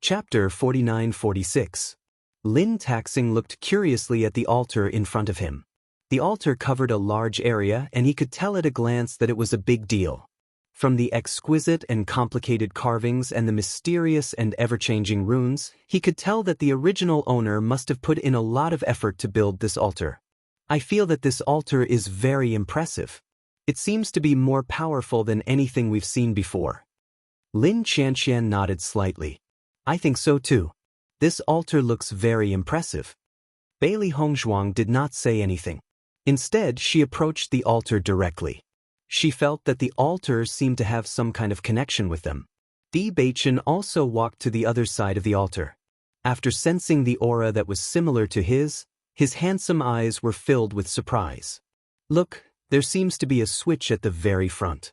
Chapter 49-46. Lin Taxing looked curiously at the altar in front of him. The altar covered a large area and he could tell at a glance that it was a big deal. From the exquisite and complicated carvings and the mysterious and ever-changing runes, he could tell that the original owner must have put in a lot of effort to build this altar. I feel that this altar is very impressive. It seems to be more powerful than anything we've seen before. Lin Qianqian nodded slightly. I think so too. This altar looks very impressive. Bailey Hongzhuang did not say anything. Instead, she approached the altar directly. She felt that the altar seemed to have some kind of connection with them. Bewitching also walked to the other side of the altar. After sensing the aura that was similar to his handsome eyes were filled with surprise. Look, there seems to be a switch at the very front.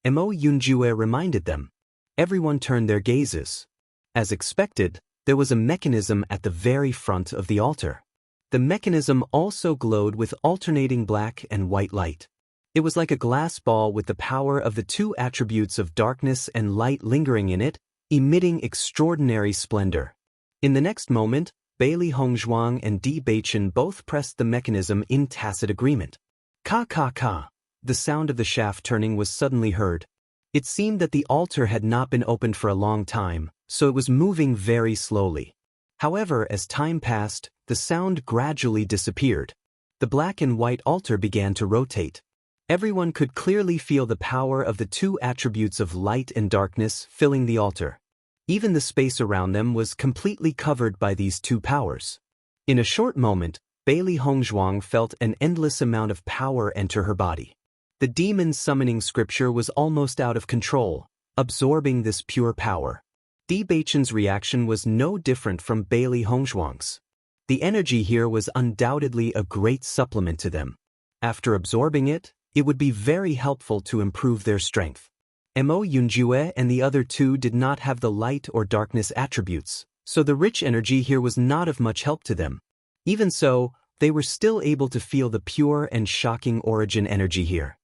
Mo Yunjue reminded them. Everyone turned their gazes. As expected, there was a mechanism at the very front of the altar. The mechanism also glowed with alternating black and white light. It was like a glass ball with the power of the two attributes of darkness and light lingering in it, emitting extraordinary splendor. In the next moment, Bailey Hongzhuang and Di Beichen both pressed the mechanism in tacit agreement. Ka ka ka. The sound of the shaft turning was suddenly heard. It seemed that the altar had not been opened for a long time, so it was moving very slowly. However, as time passed, the sound gradually disappeared. The black and white altar began to rotate. Everyone could clearly feel the power of the two attributes of light and darkness filling the altar. Even the space around them was completely covered by these two powers. In a short moment, Bailey Hongzhuang felt an endless amount of power enter her body. The demon summoning scripture was almost out of control, absorbing this pure power. Di Beichen's reaction was no different from Bailey Hongzhuang's. The energy here was undoubtedly a great supplement to them. After absorbing it, it would be very helpful to improve their strength. Mo Yunjue and the other two did not have the light or darkness attributes, so the rich energy here was not of much help to them. Even so, they were still able to feel the pure and shocking origin energy here.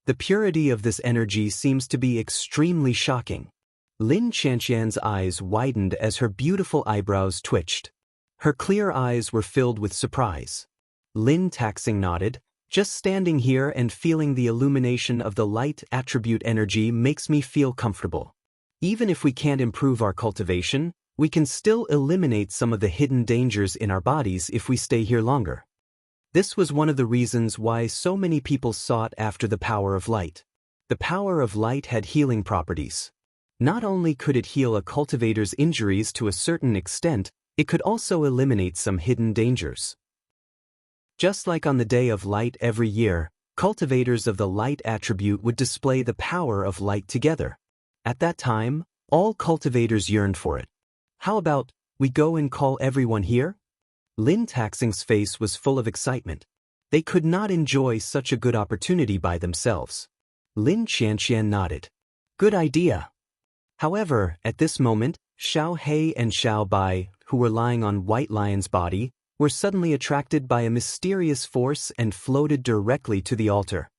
The purity of this energy seems to be extremely shocking. Lin Qianqian's eyes widened as her beautiful eyebrows twitched. Her clear eyes were filled with surprise. Lin Taxing nodded. Just standing here and feeling the illumination of the light attribute energy makes me feel comfortable. Even if we can't improve our cultivation, we can still eliminate some of the hidden dangers in our bodies if we stay here longer. This was one of the reasons why so many people sought after the power of light. The power of light had healing properties. Not only could it heal a cultivator's injuries to a certain extent, it could also eliminate some hidden dangers. Just like on the Day of Light every year, cultivators of the light attribute would display the power of light together. At that time, all cultivators yearned for it. How about, we go and call everyone here? Lin Taxing's face was full of excitement. They could not enjoy such a good opportunity by themselves. Lin Qianqian nodded. Good idea. However, at this moment, Xiao He and Xiao Bai, who were lying on White Lion's body, were suddenly attracted by a mysterious force and floated directly to the altar.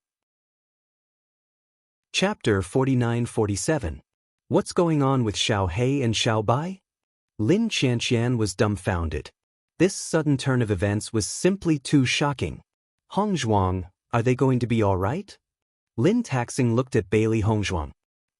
Chapter 49-47. What's going on with Xiao He and Xiao Bai? Lin Qianqian was dumbfounded. This sudden turn of events was simply too shocking. Hongzhuang, are they going to be all right? Lin Taxing looked at Bailey Hongzhuang.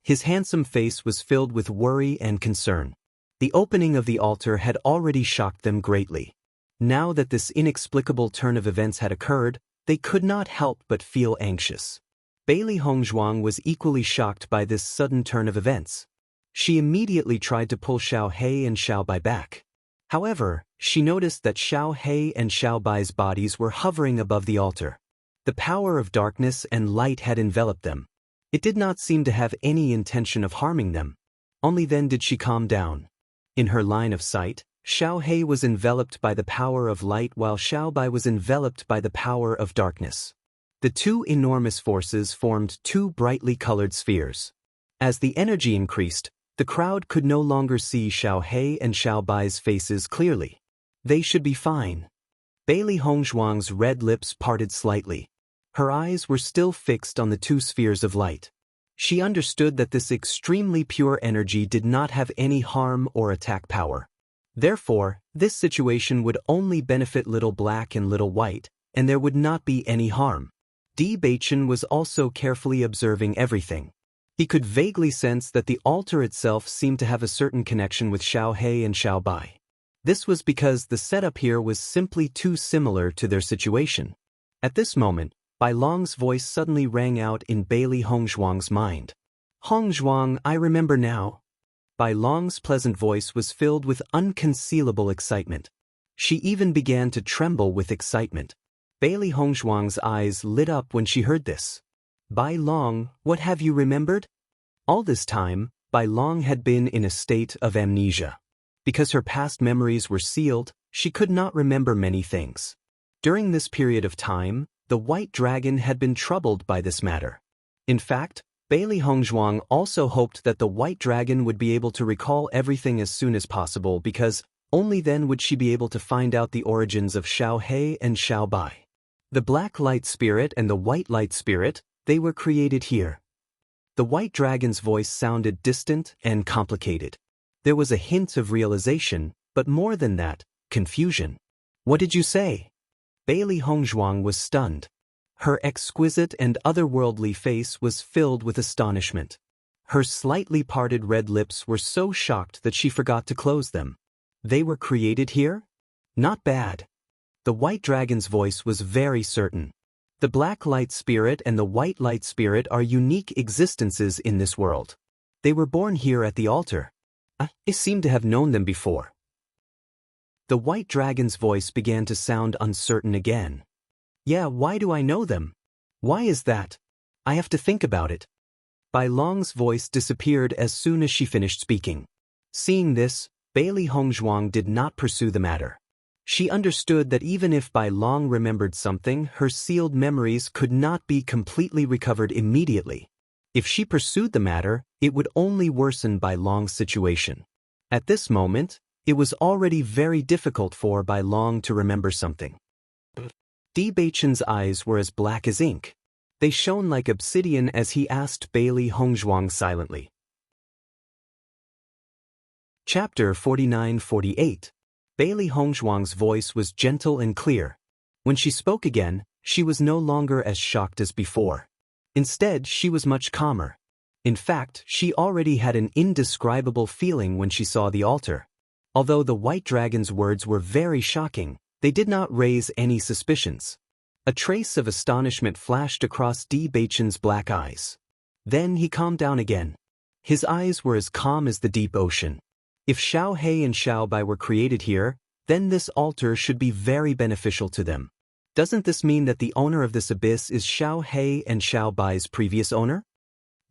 His handsome face was filled with worry and concern. The opening of the altar had already shocked them greatly. Now that this inexplicable turn of events had occurred, they could not help but feel anxious. Bailey Hongzhuang was equally shocked by this sudden turn of events. She immediately tried to pull Xiao He and Xiao Bai back. However, she noticed that Xiao He and Xiao Bai's bodies were hovering above the altar. The power of darkness and light had enveloped them. It did not seem to have any intention of harming them. Only then did she calm down. In her line of sight, Xiao He was enveloped by the power of light while Xiao Bai was enveloped by the power of darkness. The two enormous forces formed two brightly colored spheres. As the energy increased, the crowd could no longer see Xiao He and Xiao Bai's faces clearly. They should be fine. Bailey Hongzhuang's red lips parted slightly. Her eyes were still fixed on the two spheres of light. She understood that this extremely pure energy did not have any harm or attack power. Therefore, this situation would only benefit Little Black and Little White, and there would not be any harm. Di Beichen was also carefully observing everything. He could vaguely sense that the altar itself seemed to have a certain connection with Xiao He and Xiao Bai. This was because the setup here was simply too similar to their situation. At this moment, Bai Long's voice suddenly rang out in Bailey Hongzhuang's mind. Hongzhuang, I remember now. Bai Long's pleasant voice was filled with unconcealable excitement. She even began to tremble with excitement. Bailey Hongzhuang's eyes lit up when she heard this. Bai Long, what have you remembered? All this time, Bai Long had been in a state of amnesia. Because her past memories were sealed, she could not remember many things. During this period of time, the White Dragon had been troubled by this matter. In fact, Bailey Hongzhuang also hoped that the White Dragon would be able to recall everything as soon as possible because only then would she be able to find out the origins of Xiao He and Xiao Bai. The Black Light Spirit and the White Light Spirit, they were created here. The White Dragon's voice sounded distant and complicated. There was a hint of realization, but more than that, confusion. What did you say? Bailey Hongzhuang was stunned. Her exquisite and otherworldly face was filled with astonishment. Her slightly parted red lips were so shocked that she forgot to close them. They were created here? Not bad. The white dragon's voice was very certain. The black light spirit and the white light spirit are unique existences in this world. They were born here at the altar. I seem to have known them before. The white dragon's voice began to sound uncertain again. Yeah, why do I know them? Why is that? I have to think about it. Bai Long's voice disappeared as soon as she finished speaking. Seeing this, Bailey Hongzhuang did not pursue the matter. She understood that even if Bai Long remembered something, her sealed memories could not be completely recovered immediately. If she pursued the matter, it would only worsen Bai Long's situation. At this moment, it was already very difficult for Bai Long to remember something. Di Beichen's eyes were as black as ink. They shone like obsidian as he asked Bailey Hongzhuang silently. Chapter 49-48. Bailey Hongzhuang's voice was gentle and clear. When she spoke again, she was no longer as shocked as before. Instead, she was much calmer. In fact, she already had an indescribable feeling when she saw the altar. Although the white dragon's words were very shocking, they did not raise any suspicions. A trace of astonishment flashed across Di Beichen's black eyes. Then he calmed down again. His eyes were as calm as the deep ocean. If Xiao He and Xiao Bai were created here, then this altar should be very beneficial to them. Doesn't this mean that the owner of this abyss is Xiao He and Xiao Bai's previous owner?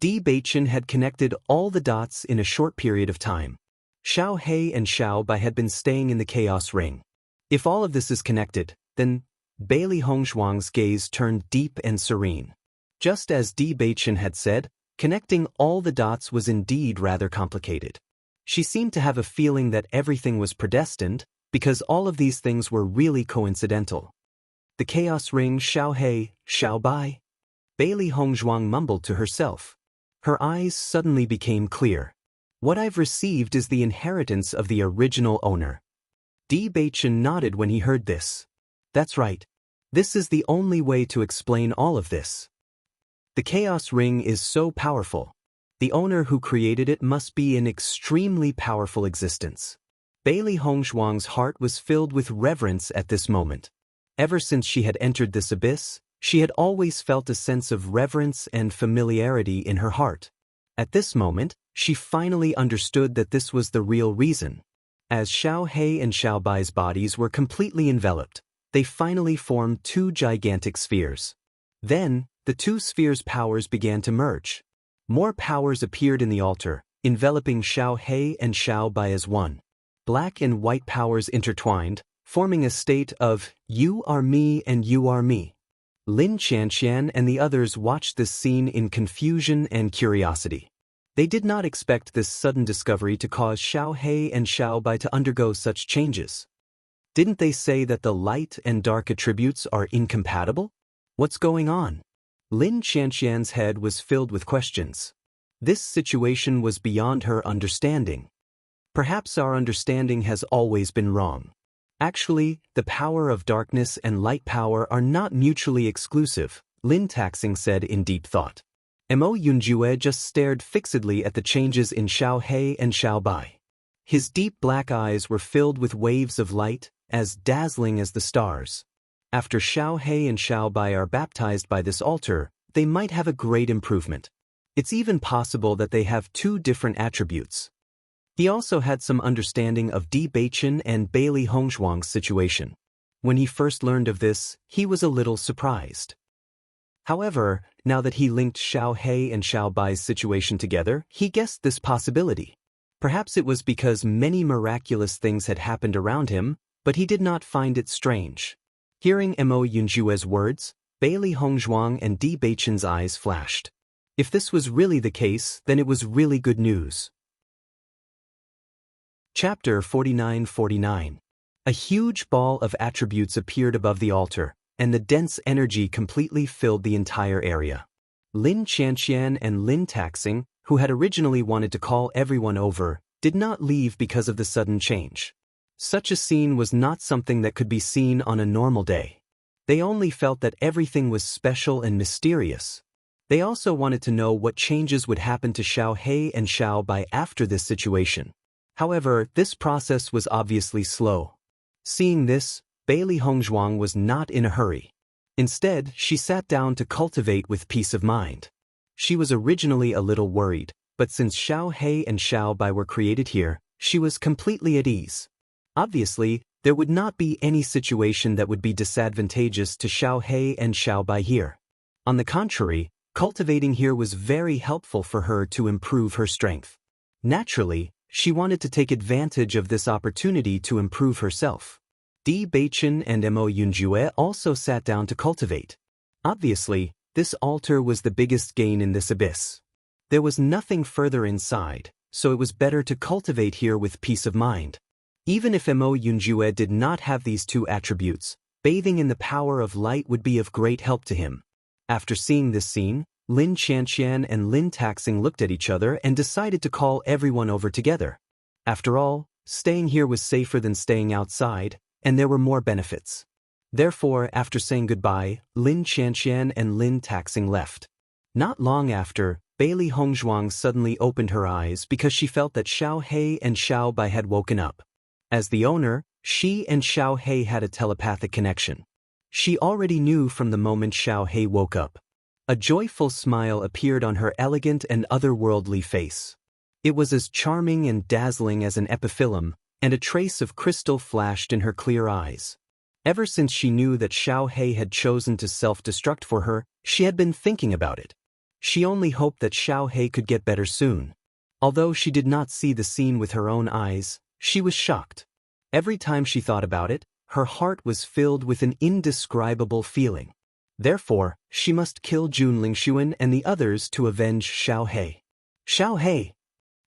Di Beichen had connected all the dots in a short period of time. Xiao He and Xiao Bai had been staying in the Chaos Ring. If all of this is connected, then Bailey Hongzhuang's gaze turned deep and serene. Just as Di Beichen had said, connecting all the dots was indeed rather complicated. She seemed to have a feeling that everything was predestined, because all of these things were really coincidental. The Chaos Ring, Xiao He, Xiao Bai? Bailey Hongzhuang mumbled to herself. Her eyes suddenly became clear. What I've received is the inheritance of the original owner. Di Beichen nodded when he heard this. That's right. This is the only way to explain all of this. The Chaos Ring is so powerful. The owner who created it must be an extremely powerful existence. Bailey Hongzhuang's heart was filled with reverence at this moment. Ever since she had entered this abyss, she had always felt a sense of reverence and familiarity in her heart. At this moment, she finally understood that this was the real reason. As Xiao He and Xiao Bai's bodies were completely enveloped, they finally formed two gigantic spheres. Then, the two spheres' powers began to merge. More powers appeared in the altar, enveloping Xiao He and Xiao Bai as one. Black and white powers intertwined, forming a state of, you are me and you are me. Lin Qianqian and the others watched this scene in confusion and curiosity. They did not expect this sudden discovery to cause Xiao He and Xiao Bai to undergo such changes. Didn't they say that the light and dark attributes are incompatible? What's going on? Lin Qianqian's head was filled with questions. This situation was beyond her understanding. Perhaps our understanding has always been wrong. Actually, the power of darkness and light power are not mutually exclusive, Lin Taxing said in deep thought. Mo Yunjue just stared fixedly at the changes in Xiao He and Xiao Bai. His deep black eyes were filled with waves of light, as dazzling as the stars. After Xiao He and Xiao Bai are baptized by this altar, they might have a great improvement. It's even possible that they have two different attributes. He also had some understanding of Di Beichen and Bailey Hongzhuang's situation. When he first learned of this, he was a little surprised. However, now that he linked Xiao He and Xiao Bai's situation together, he guessed this possibility. Perhaps it was because many miraculous things had happened around him, but he did not find it strange. Hearing Mo Yunjue's words, Bailey Hongzhuang and Di Beichen's eyes flashed. If this was really the case, then it was really good news. Chapter 49-49. A huge ball of attributes appeared above the altar, and the dense energy completely filled the entire area. Lin Qianqian and Lin Taxing, who had originally wanted to call everyone over, did not leave because of the sudden change. Such a scene was not something that could be seen on a normal day. They only felt that everything was special and mysterious. They also wanted to know what changes would happen to Xiao He and Xiao Bai after this situation. However, this process was obviously slow. Seeing this, Bailey Hongzhuang was not in a hurry. Instead, she sat down to cultivate with peace of mind. She was originally a little worried, but since Xiao He and Xiao Bai were created here, she was completely at ease. Obviously, there would not be any situation that would be disadvantageous to Xiao He and Xiao Bai here. On the contrary, cultivating here was very helpful for her to improve her strength. Naturally, she wanted to take advantage of this opportunity to improve herself. Bewitching and Mo Yunjue also sat down to cultivate. Obviously, this altar was the biggest gain in this abyss. There was nothing further inside, so it was better to cultivate here with peace of mind. Even if Mo Yunjue did not have these two attributes, bathing in the power of light would be of great help to him. After seeing this scene, Lin Qianqian and Lin Taxing looked at each other and decided to call everyone over together. After all, staying here was safer than staying outside, and there were more benefits. Therefore, after saying goodbye, Lin Qianqian and Lin Taxing left. Not long after, Bailey Hongzhuang suddenly opened her eyes because she felt that Xiao He and Xiao Bai had woken up. As the owner, she and Xiao He had a telepathic connection. She already knew from the moment Xiao He woke up. A joyful smile appeared on her elegant and otherworldly face. It was as charming and dazzling as an epiphyllum, and a trace of crystal flashed in her clear eyes. Ever since she knew that Xiao He had chosen to self-destruct for her, she had been thinking about it. She only hoped that Xiao He could get better soon. Although she did not see the scene with her own eyes, she was shocked. Every time she thought about it, her heart was filled with an indescribable feeling. Therefore, she must kill Jun Lingshuan and the others to avenge Xiao He. Xiao He!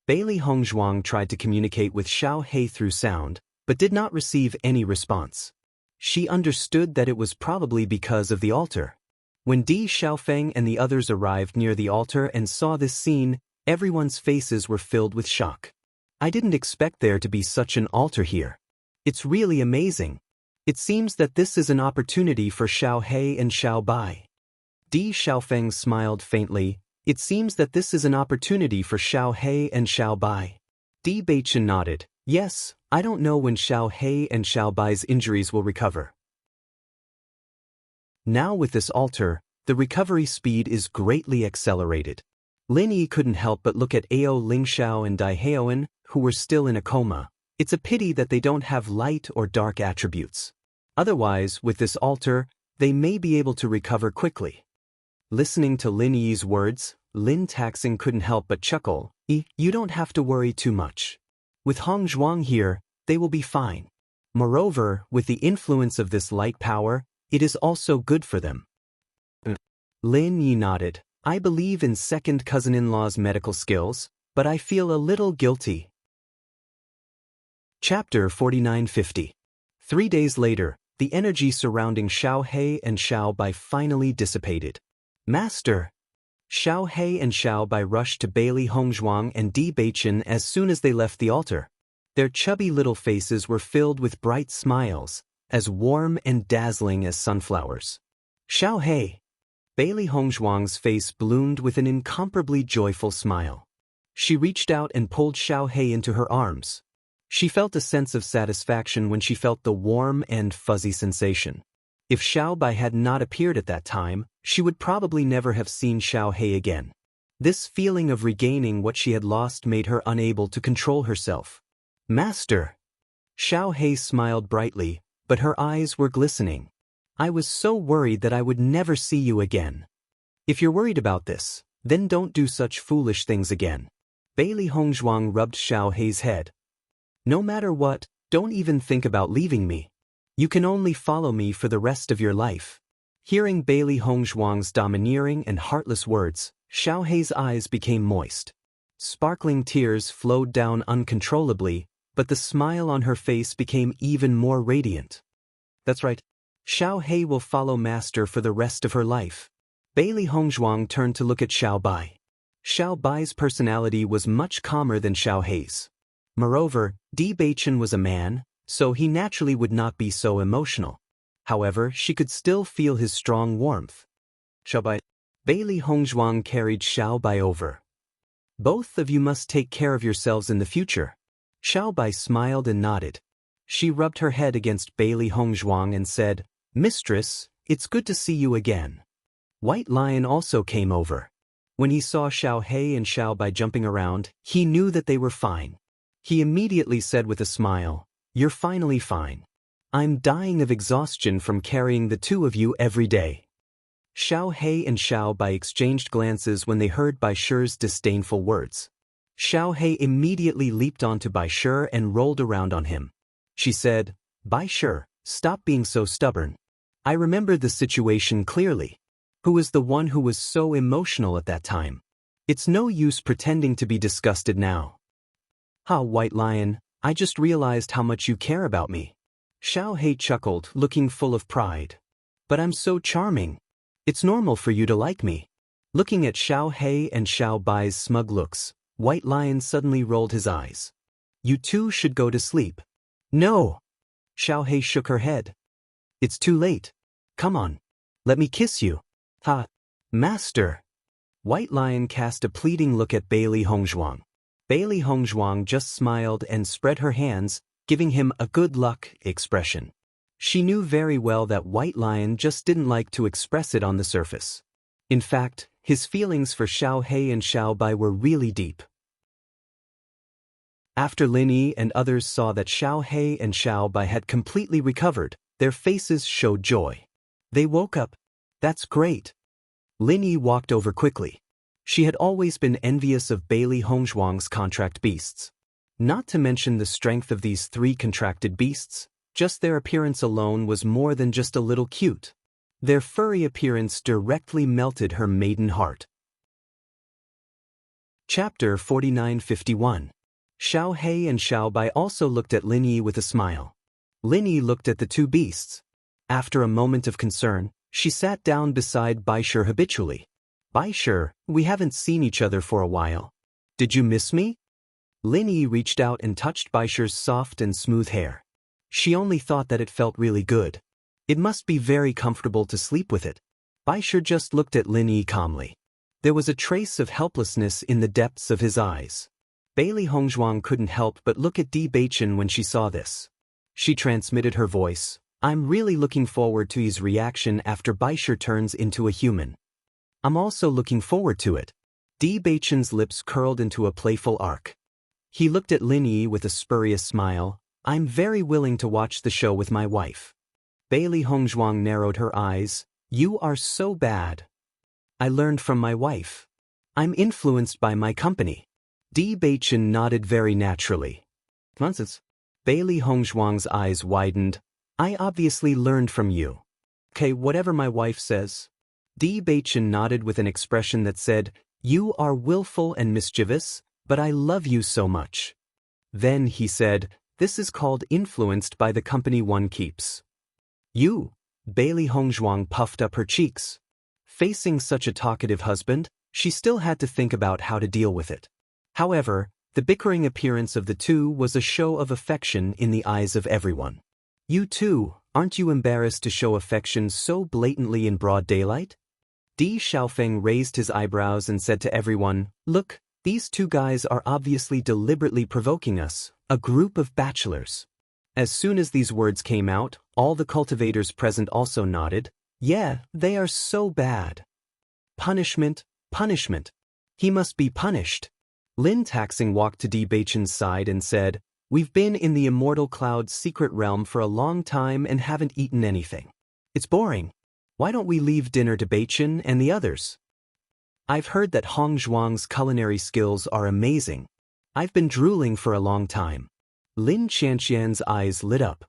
Bailey Hongzhuang tried to communicate with Xiao He through sound, but did not receive any response. She understood that it was probably because of the altar. When Di Xiaofeng and the others arrived near the altar and saw this scene, everyone's faces were filled with shock. I didn't expect there to be such an altar here. It's really amazing. It seems that this is an opportunity for Xiao He and Xiao Bai. Di Xiaofeng smiled faintly. It seems that this is an opportunity for Xiao He and Xiao Bai. Di Beichen nodded. Yes, I don't know when Xiao He and Xiao Bai's injuries will recover. Now with this altar, the recovery speed is greatly accelerated. Lin Yi couldn't help but look at Ao Lingxiao and Dai Heoan, who were still in a coma. It's a pity that they don't have light or dark attributes. Otherwise, with this altar, they may be able to recover quickly. Listening to Lin Yi's words, Lin Taxing couldn't help but chuckle. You don't have to worry too much. With Hongzhuang here, they will be fine. Moreover, with the influence of this light power, it is also good for them. Lin Yi nodded. I believe in second cousin-in-law's medical skills, but I feel a little guilty. Chapter 4950. 3 days later, the energy surrounding Xiao He and Xiao Bai finally dissipated. Master! Xiao He and Xiao Bai rushed to Bailey Hongzhuang and Di Beichen as soon as they left the altar. Their chubby little faces were filled with bright smiles, as warm and dazzling as sunflowers. Xiao He! Bailey Hongzhuang's face bloomed with an incomparably joyful smile. She reached out and pulled Xiao He into her arms. She felt a sense of satisfaction when she felt the warm and fuzzy sensation. If Xiao Bai had not appeared at that time, she would probably never have seen Xiao He again. This feeling of regaining what she had lost made her unable to control herself. Master! Xiao He smiled brightly, but her eyes were glistening. I was so worried that I would never see you again. If you're worried about this, then don't do such foolish things again. Bailey Hongzhuang rubbed Xiao He's head. No matter what, don't even think about leaving me. You can only follow me for the rest of your life. Hearing Bailey Hongzhuang's domineering and heartless words, Xiao He's eyes became moist. Sparkling tears flowed down uncontrollably, but the smile on her face became even more radiant. That's right. Xiao He will follow Master for the rest of her life. Bailey Hongzhuang turned to look at Xiao Bai. Xiao Bai's personality was much calmer than Xiao He's. Moreover, Di Beichen was a man, so he naturally would not be so emotional. However, she could still feel his strong warmth. Xiaobai. Bailey Hongzhuang carried Xiaobai over. Both of you must take care of yourselves in the future. Xiaobai smiled and nodded. She rubbed her head against Bailey Hongzhuang and said, Mistress, it's good to see you again. White Lion also came over. When he saw Xiao Hei and Xiaobai jumping around, he knew that they were fine. He immediately said with a smile, You're finally fine. I'm dying of exhaustion from carrying the two of you every day. Xiao Hei and Xiaobai exchanged glances when they heard Bai Shi's disdainful words. Xiao Hei immediately leaped onto Bai Shi and rolled around on him. She said, Bai Shi, stop being so stubborn. I remember the situation clearly. Who was the one who was so emotional at that time? It's no use pretending to be disgusted now. Ha, White Lion, I just realized how much you care about me. Xiao Hei chuckled, looking full of pride. But I'm so charming. It's normal for you to like me. Looking at Xiao Hei and Xiao Bai's smug looks, White Lion suddenly rolled his eyes. You two should go to sleep. No. Xiao Hei shook her head. It's too late. Come on. Let me kiss you. Ha. Master. White Lion cast a pleading look at Bailey Hongzhuang. Bailey Hongzhuang just smiled and spread her hands, giving him a good luck expression. She knew very well that White Lion just didn't like to express it on the surface. In fact, his feelings for Xiao Hei and Xiao Bai were really deep. After Lin Yi and others saw that Xiao Hei and Xiao Bai had completely recovered, their faces showed joy. They woke up. That's great. Lin Yi walked over quickly. She had always been envious of Bailey Hongzhuang's contract beasts. Not to mention the strength of these three contracted beasts, just their appearance alone was more than just a little cute. Their furry appearance directly melted her maiden heart. Chapter 4951. Xiao Hei and Xiao Bai also looked at Lin Yi with a smile. Lin Yi looked at the two beasts. After a moment of concern, she sat down beside Bai Shi habitually. Bai Shi, we haven't seen each other for a while. Did you miss me? Lin Yi reached out and touched Bai Shi's soft and smooth hair. She only thought that it felt really good. It must be very comfortable to sleep with it. Bai Shi just looked at Lin Yi calmly. There was a trace of helplessness in the depths of his eyes. Bailey Hongzhuang couldn't help but look at Bewitching when she saw this. She transmitted her voice. I'm really looking forward to his reaction after Bai Shi turns into a human. I'm also looking forward to it. Bewitching's lips curled into a playful arc. He looked at Lin Yi with a spurious smile. I'm very willing to watch the show with my wife. Bailey Hongzhuang narrowed her eyes. You are so bad. I learned from my wife. I'm influenced by my company. Bewitching nodded very naturally. Nonsense. Bailey Hongzhuang's eyes widened. I obviously learned from you. Okay, whatever my wife says. Bewitching nodded with an expression that said, You are willful and mischievous, but I love you so much. Then he said, This is called influenced by the company one keeps. You. Bailey Hongzhuang puffed up her cheeks. Facing such a talkative husband, she still had to think about how to deal with it. However, the bickering appearance of the two was a show of affection in the eyes of everyone. You too, aren't you embarrassed to show affection so blatantly in broad daylight? Di Xiaofeng raised his eyebrows and said to everyone, Look, these two guys are obviously deliberately provoking us, a group of bachelors. As soon as these words came out, all the cultivators present also nodded. Yeah, they are so bad. Punishment, punishment. He must be punished. Lin Taxing walked to Bewitching's side and said, We've been in the Immortal Cloud's secret realm for a long time and haven't eaten anything. It's boring. Why don't we leave dinner to Bewitching and the others? I've heard that Hongzhuang's culinary skills are amazing. I've been drooling for a long time. Lin Qianqian's eyes lit up.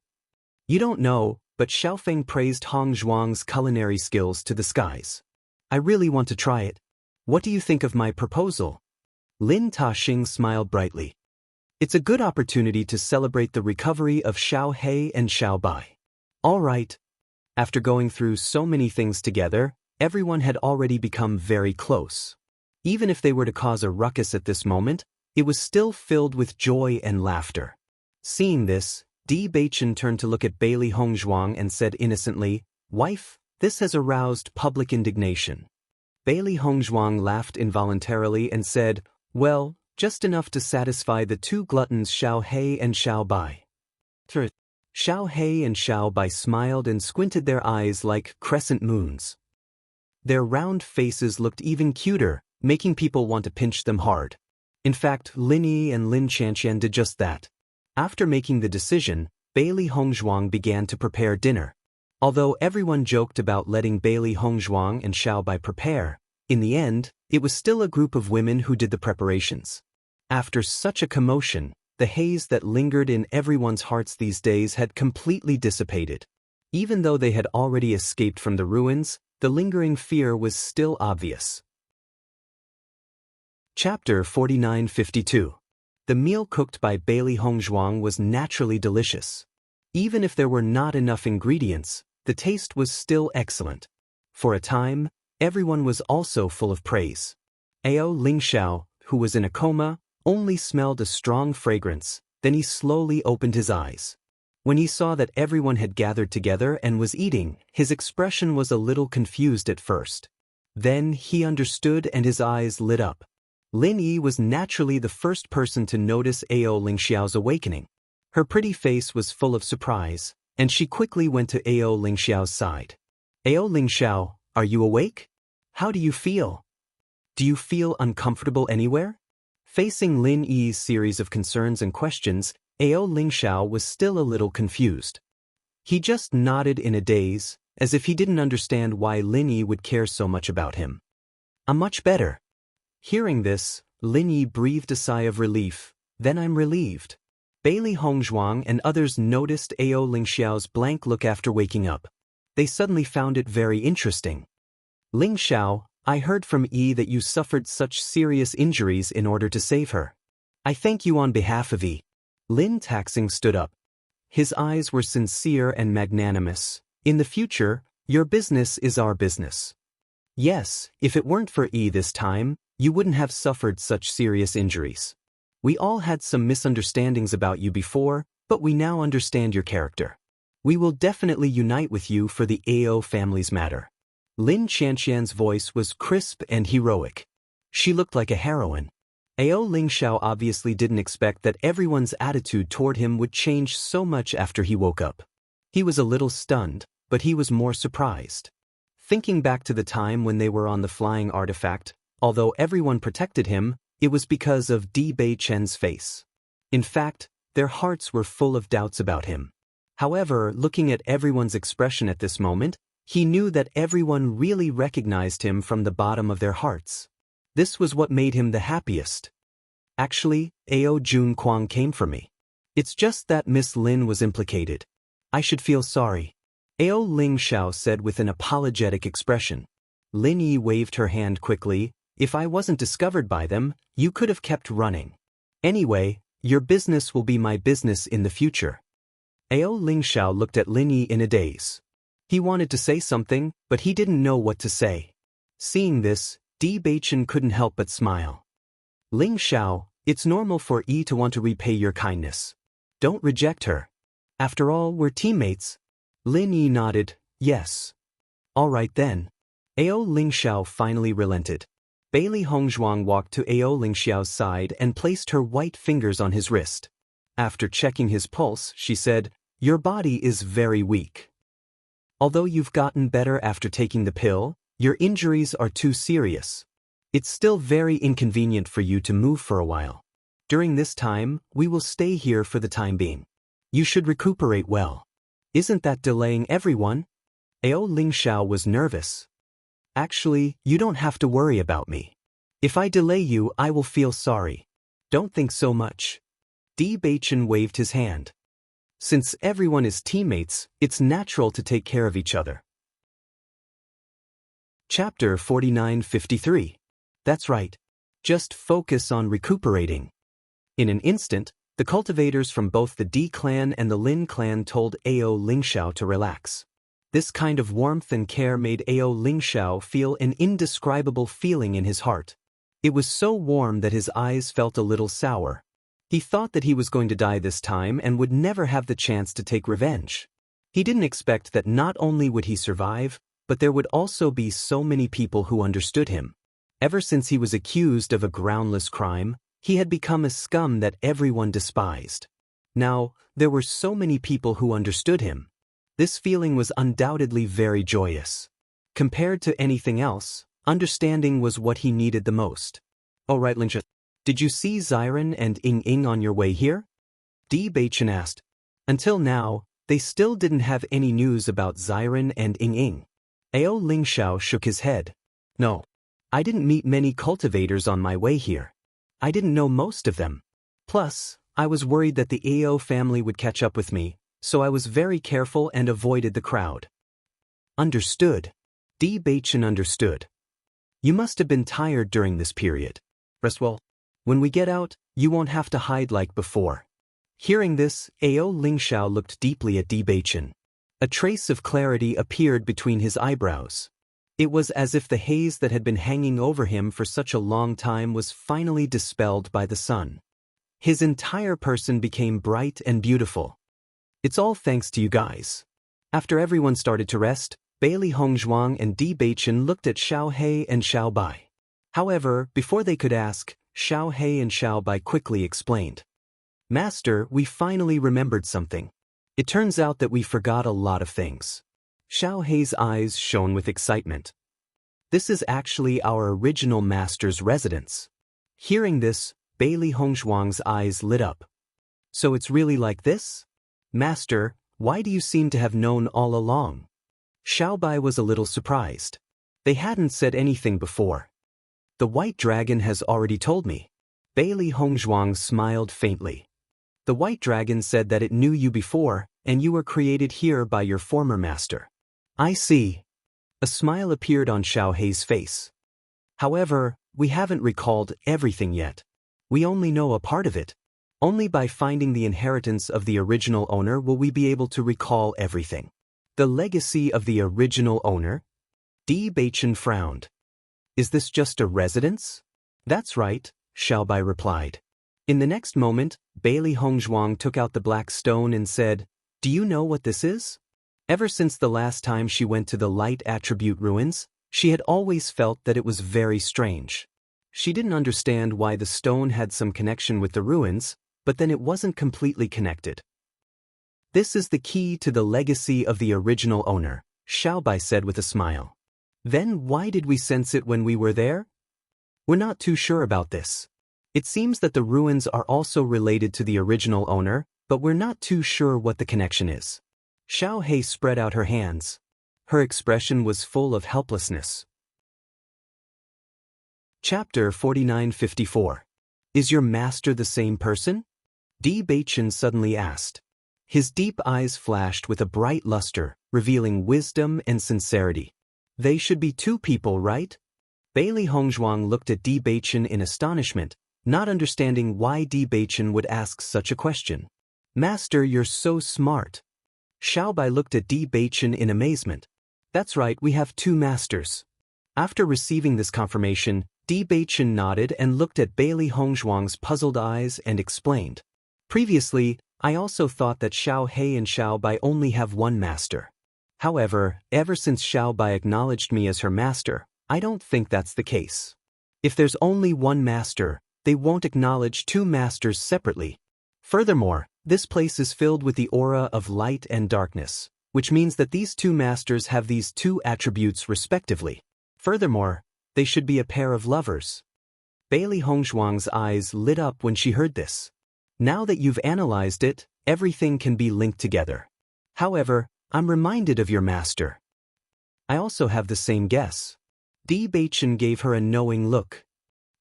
You don't know, but Xiaofeng praised Hongzhuang's culinary skills to the skies. I really want to try it. What do you think of my proposal? Lin Taxing smiled brightly. It's a good opportunity to celebrate the recovery of Xiao Hei and Xiao Bai. All right. After going through so many things together, everyone had already become very close. Even if they were to cause a ruckus at this moment, it was still filled with joy and laughter. Seeing this, Di Baichen turned to look at Bailey Hongzhuang and said innocently, "Wife, this has aroused public indignation." Bailey Hongzhuang laughed involuntarily and said, "Well, just enough to satisfy the two gluttons Xiao He and Xiao Bai." Xiao He and Xiao Bai smiled and squinted their eyes like crescent moons. Their round faces looked even cuter, making people want to pinch them hard. In fact, Lin Yi and Lin Chanqian did just that. After making the decision, Bailey Hongzhuang began to prepare dinner. Although everyone joked about letting Bailey Hongzhuang and Xiao Bai prepare, in the end, it was still a group of women who did the preparations. After such a commotion, the haze that lingered in everyone's hearts these days had completely dissipated. Even though they had already escaped from the ruins, the lingering fear was still obvious. Chapter 4952. The meal cooked by Bailey Hongzhuang was naturally delicious. Even if there were not enough ingredients, the taste was still excellent. For a time, everyone was also full of praise. Ao Lingxiao, who was in a coma, only smelled a strong fragrance, then he slowly opened his eyes. When he saw that everyone had gathered together and was eating, his expression was a little confused at first. Then he understood and his eyes lit up. Lin Yi was naturally the first person to notice Ao Lingxiao's awakening. Her pretty face was full of surprise, and she quickly went to Ao Lingxiao's side. "Ao Lingxiao, are you awake? How do you feel? Do you feel uncomfortable anywhere?" Facing Lin Yi's series of concerns and questions, Ao Lingxiao was still a little confused. He just nodded in a daze, as if he didn't understand why Lin Yi would care so much about him. "I'm much better." Hearing this, Lin Yi breathed a sigh of relief. "Then I'm relieved." Bailey Hongzhuang and others noticed Ao Lingxiao's blank look after waking up. They suddenly found it very interesting. "Lingxiao, I heard from Yi that you suffered such serious injuries in order to save her. I thank you on behalf of Yi." Lin Taxing stood up. His eyes were sincere and magnanimous. "In the future, your business is our business. Yes, if it weren't for Yi this time, you wouldn't have suffered such serious injuries. We all had some misunderstandings about you before, but we now understand your character. We will definitely unite with you for the Ao family's matter." Lin Chanqian's voice was crisp and heroic. She looked like a heroine. Ao Lingxiao obviously didn't expect that everyone's attitude toward him would change so much after he woke up. He was a little stunned, but he was more surprised. Thinking back to the time when they were on the flying artifact, although everyone protected him, it was because of Di Baichen's face. In fact, their hearts were full of doubts about him. However, looking at everyone's expression at this moment, he knew that everyone really recognized him from the bottom of their hearts. This was what made him the happiest. "Actually, Ao Jun Kwang came for me. It's just that Miss Lin was implicated. I should feel sorry," Ao Lingxiao said with an apologetic expression. Lin Yi waved her hand quickly. "If I wasn't discovered by them, you could have kept running. Anyway, your business will be my business in the future." Ao Lingxiao looked at Lin Yi in a daze. He wanted to say something, but he didn't know what to say. Seeing this, Di Baichen couldn't help but smile. "Lingxiao, it's normal for Yi to want to repay your kindness. Don't reject her. After all, we're teammates." Lin Yi nodded. "Yes." "All right then." Ao Lingxiao finally relented. Bailey Hongzhuang walked to Ao Lingxiao's side and placed her white fingers on his wrist. After checking his pulse, she said, "Your body is very weak. Although you've gotten better after taking the pill, your injuries are too serious. It's still very inconvenient for you to move for a while. During this time, we will stay here for the time being. You should recuperate well. Isn't that delaying everyone?" Ao Lingxiao was nervous. "Actually, you don't have to worry about me. If I delay you, I will feel sorry. Don't think so much." Di Baichen waved his hand. Since everyone is teammates, it's natural to take care of each other. Chapter 4953. That's right. Just focus on recuperating. In an instant, the cultivators from both the Di clan and the Lin clan told Ao Lingxiao to relax. This kind of warmth and care made Ao Lingxiao feel an indescribable feeling in his heart. It was so warm that his eyes felt a little sour. He thought that he was going to die this time and would never have the chance to take revenge. He didn't expect that not only would he survive, but there would also be so many people who understood him. Ever since he was accused of a groundless crime, he had become a scum that everyone despised. Now, there were so many people who understood him. This feeling was undoubtedly very joyous. Compared to anything else, understanding was what he needed the most. "All right, Lynch, did you see Xiren and Ying on your way here?" Bewitching asked. Until now, they still didn't have any news about Xiren and Ying. Ao Lingxiao shook his head. "No. I didn't meet many cultivators on my way here. I didn't know most of them. Plus, I was worried that the Ao family would catch up with me, so I was very careful and avoided the crowd." Understood. Bewitching understood. "You must have been tired during this period. Rest well. When we get out, you won't have to hide like before." Hearing this, Ao Lingxiao looked deeply at Bewitching. A trace of clarity appeared between his eyebrows. It was as if the haze that had been hanging over him for such a long time was finally dispelled by the sun. His entire person became bright and beautiful. "It's all thanks to you guys." After everyone started to rest, Bailey Hongzhuang and Bewitching looked at Xiao He and Xiao Bai. However, before they could ask, Xiao He and Xiao Bai quickly explained. "Master, we finally remembered something. It turns out that we forgot a lot of things." Xiao He's eyes shone with excitement. "This is actually our original master's residence." Hearing this, Bailey Hongzhuang's eyes lit up. "So it's really like this? Master, why do you seem to have known all along?" Xiao Bai was a little surprised. They hadn't said anything before. "The White Dragon has already told me." Bailey Hongzhuang smiled faintly. "The White Dragon said that it knew you before, and you were created here by your former master." "I see." A smile appeared on Xiao He's face. "However, we haven't recalled everything yet. We only know a part of it. Only by finding the inheritance of the original owner will we be able to recall everything." "The legacy of the original owner?" Bewitching frowned. "Is this just a residence?" "That's right," Xiao Bai replied. In the next moment, Bailey Hongzhuang took out the black stone and said, "Do you know what this is?" Ever since the last time she went to the Light Attribute Ruins, she had always felt that it was very strange. She didn't understand why the stone had some connection with the ruins, but then it wasn't completely connected. "This is the key to the legacy of the original owner," Xiao Bai said with a smile. "Then why did we sense it when we were there?" "We're not too sure about this. It seems that the ruins are also related to the original owner, but we're not too sure what the connection is." Xiao He spread out her hands. Her expression was full of helplessness. Chapter 4954. Is your master the same person? Bewitching suddenly asked. His deep eyes flashed with a bright luster, revealing wisdom and sincerity. "They should be two people, right?" Bailey Hongzhuang looked at Bewitching in astonishment, not understanding why Bewitching would ask such a question. "Master, you're so smart." Xiao Bai looked at Bewitching in amazement. "That's right, we have two masters." After receiving this confirmation, Bewitching nodded and looked at Bailey Hongzhuang's puzzled eyes and explained. "Previously, I also thought that Xiao He and Xiao Bai only have one master. However, ever since Xiao Bai acknowledged me as her master, I don't think that's the case. If there's only one master, they won't acknowledge two masters separately. Furthermore, this place is filled with the aura of light and darkness, which means that these two masters have these two attributes respectively. Furthermore, they should be a pair of lovers." Bailey Hongzhuang's eyes lit up when she heard this. "Now that you've analyzed it, everything can be linked together. However, I'm reminded of your master." "I also have the same guess." Bewitching gave her a knowing look.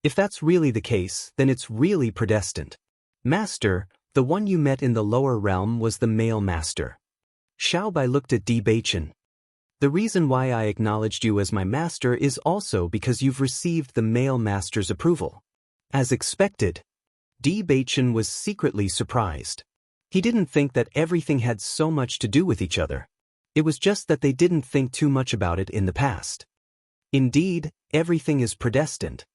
"If that's really the case, then it's really predestined. Master, the one you met in the lower realm was the male master." Xiao Bai looked at Bewitching. "The reason why I acknowledged you as my master is also because you've received the male master's approval." As expected, Bewitching was secretly surprised. He didn't think that everything had so much to do with each other. It was just that they didn't think too much about it in the past. Indeed, everything is predestined.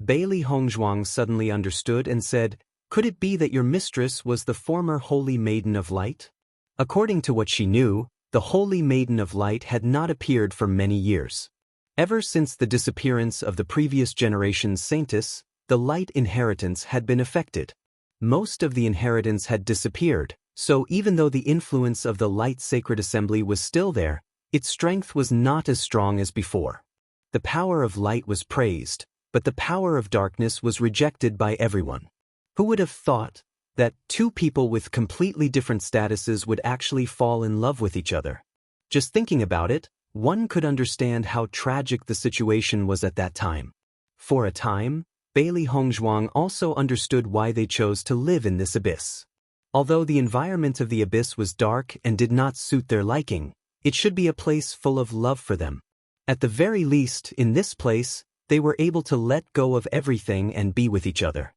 Bailey Hongzhuang suddenly understood and said, Could it be that your mistress was the former Holy Maiden of Light? According to what she knew, the Holy Maiden of Light had not appeared for many years. Ever since the disappearance of the previous generation's saintess, the Light inheritance had been affected. Most of the inheritance had disappeared, so even though the influence of the Light Sacred Assembly was still there, its strength was not as strong as before. The power of light was praised, but the power of darkness was rejected by everyone. Who would have thought that two people with completely different statuses would actually fall in love with each other? Just thinking about it, one could understand how tragic the situation was at that time. For a time, Bailey Hongzhuang also understood why they chose to live in this abyss. Although the environment of the abyss was dark and did not suit their liking, it should be a place full of love for them. At the very least, in this place, they were able to let go of everything and be with each other.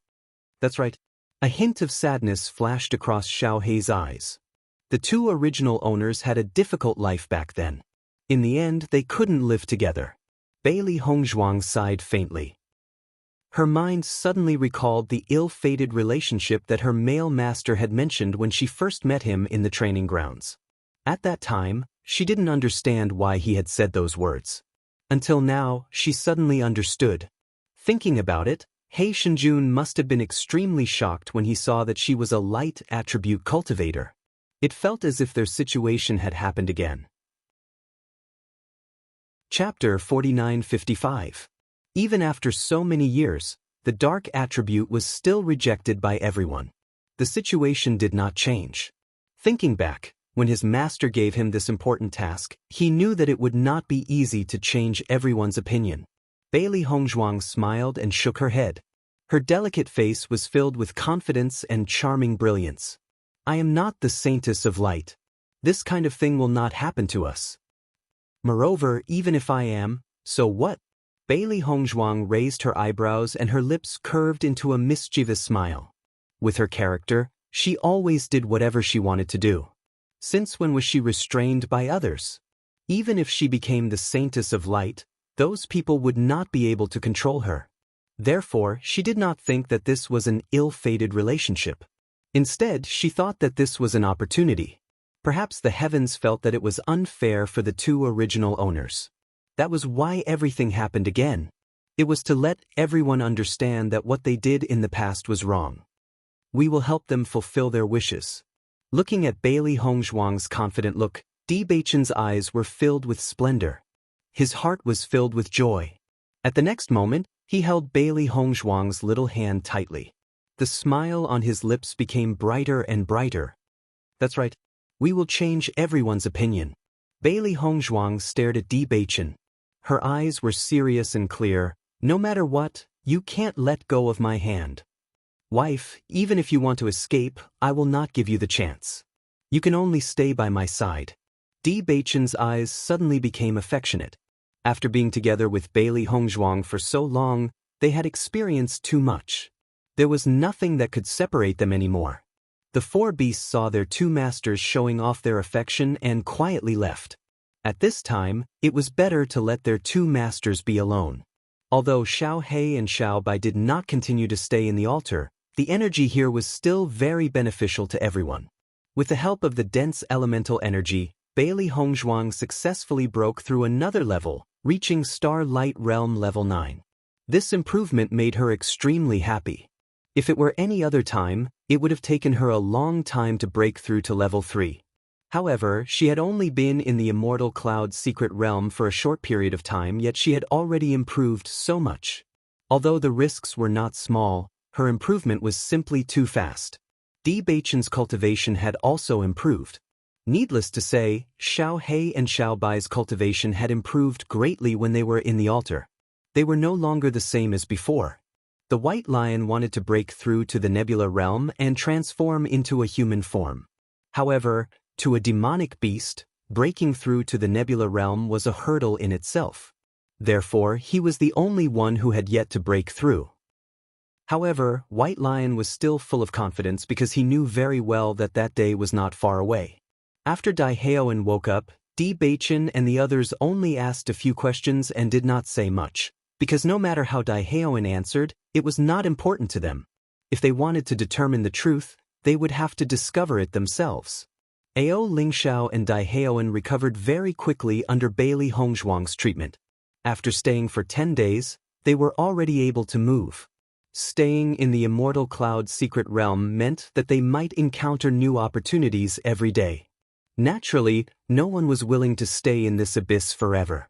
That's right. A hint of sadness flashed across Xiao Hei's eyes. The two original owners had a difficult life back then. In the end, they couldn't live together. Bailey Hongzhuang sighed faintly. Her mind suddenly recalled the ill-fated relationship that her male master had mentioned when she first met him in the training grounds. At that time, she didn't understand why he had said those words. Until now, she suddenly understood. Thinking about it, He Shenjun must have been extremely shocked when he saw that she was a light attribute cultivator. It felt as if their situation had happened again. Chapter 4955. Even after so many years, the dark attribute was still rejected by everyone. The situation did not change. Thinking back, when his master gave him this important task, he knew that it would not be easy to change everyone's opinion. Bailey Hongzhuang smiled and shook her head. Her delicate face was filled with confidence and charming brilliance. I am not the saintess of light. This kind of thing will not happen to us. Moreover, even if I am, so what? Bailey Hongzhuang raised her eyebrows and her lips curved into a mischievous smile. With her character, she always did whatever she wanted to do. Since when was she restrained by others? Even if she became the saintess of light, those people would not be able to control her. Therefore, she did not think that this was an ill-fated relationship. Instead, she thought that this was an opportunity. Perhaps the heavens felt that it was unfair for the two original owners. That was why everything happened again. It was to let everyone understand that what they did in the past was wrong. We will help them fulfill their wishes. Looking at Bailey Hongzhuang's confident look, Di Beichen's eyes were filled with splendor. His heart was filled with joy. At the next moment, he held Bailey Hongzhuang's little hand tightly. The smile on his lips became brighter and brighter. That's right. We will change everyone's opinion. Bailey Hongzhuang stared at Di Beichen. Her eyes were serious and clear. No matter what, you can't let go of my hand. Wife, even if you want to escape, I will not give you the chance. You can only stay by my side. Di Beichen's eyes suddenly became affectionate. After being together with Bailey Hongzhuang for so long, they had experienced too much. There was nothing that could separate them anymore. The four beasts saw their two masters showing off their affection and quietly left. At this time, it was better to let their two masters be alone. Although Xiao Hei and Xiao Bai did not continue to stay in the altar, the energy here was still very beneficial to everyone. With the help of the dense elemental energy, Bailey Hongzhuang successfully broke through another level, reaching Star Light Realm Level 9. This improvement made her extremely happy. If it were any other time, it would have taken her a long time to break through to Level 3. However, she had only been in the Immortal Cloud Secret Realm for a short period of time, yet she had already improved so much. Although the risks were not small, her improvement was simply too fast. Di Beichen's cultivation had also improved. Needless to say, Xiao Hei and Xiao Bai's cultivation had improved greatly when they were in the altar. They were no longer the same as before. The White Lion wanted to break through to the Nebula Realm and transform into a human form. However, to a demonic beast, breaking through to the Nebula Realm was a hurdle in itself. Therefore, he was the only one who had yet to break through. However, White Lion was still full of confidence because he knew very well that that day was not far away. After Dai Haoan woke up, Di Beichen and the others only asked a few questions and did not say much, because no matter how Dai Haoan answered, it was not important to them. If they wanted to determine the truth, they would have to discover it themselves. Ao Lingxiao and Dai Haoan recovered very quickly under Bailey Hongzhuang's treatment. After staying for 10 days, they were already able to move. Staying in the Immortal Cloud's secret realm meant that they might encounter new opportunities every day. Naturally, no one was willing to stay in this abyss forever.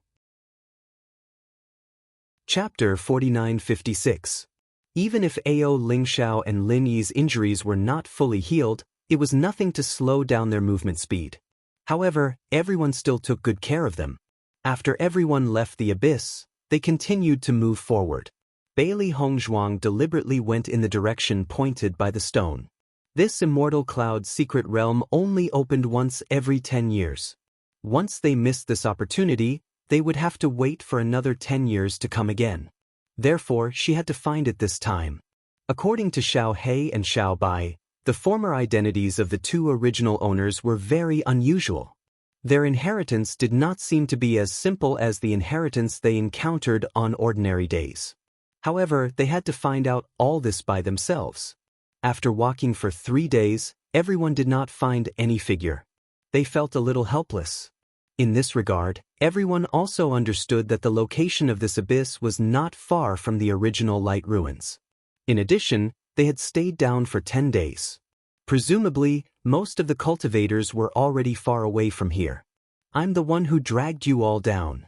Chapter 4956. Even if Ao Lingxiao and Lin Yi's injuries were not fully healed, it was nothing to slow down their movement speed. However, everyone still took good care of them. After everyone left the abyss, they continued to move forward. Bailey Hongzhuang deliberately went in the direction pointed by the stone. This Immortal Cloud's secret realm only opened once every 10 years. Once they missed this opportunity, they would have to wait for another 10 years to come again. Therefore, she had to find it this time. According to Xiao He and Xiao Bai, the former identities of the two original owners were very unusual. Their inheritance did not seem to be as simple as the inheritance they encountered on ordinary days. However, they had to find out all this by themselves. After walking for 3 days, everyone did not find any figure. They felt a little helpless. In this regard, everyone also understood that the location of this abyss was not far from the original light ruins. In addition, they had stayed down for 10 days. Presumably, most of the cultivators were already far away from here. I'm the one who dragged you all down.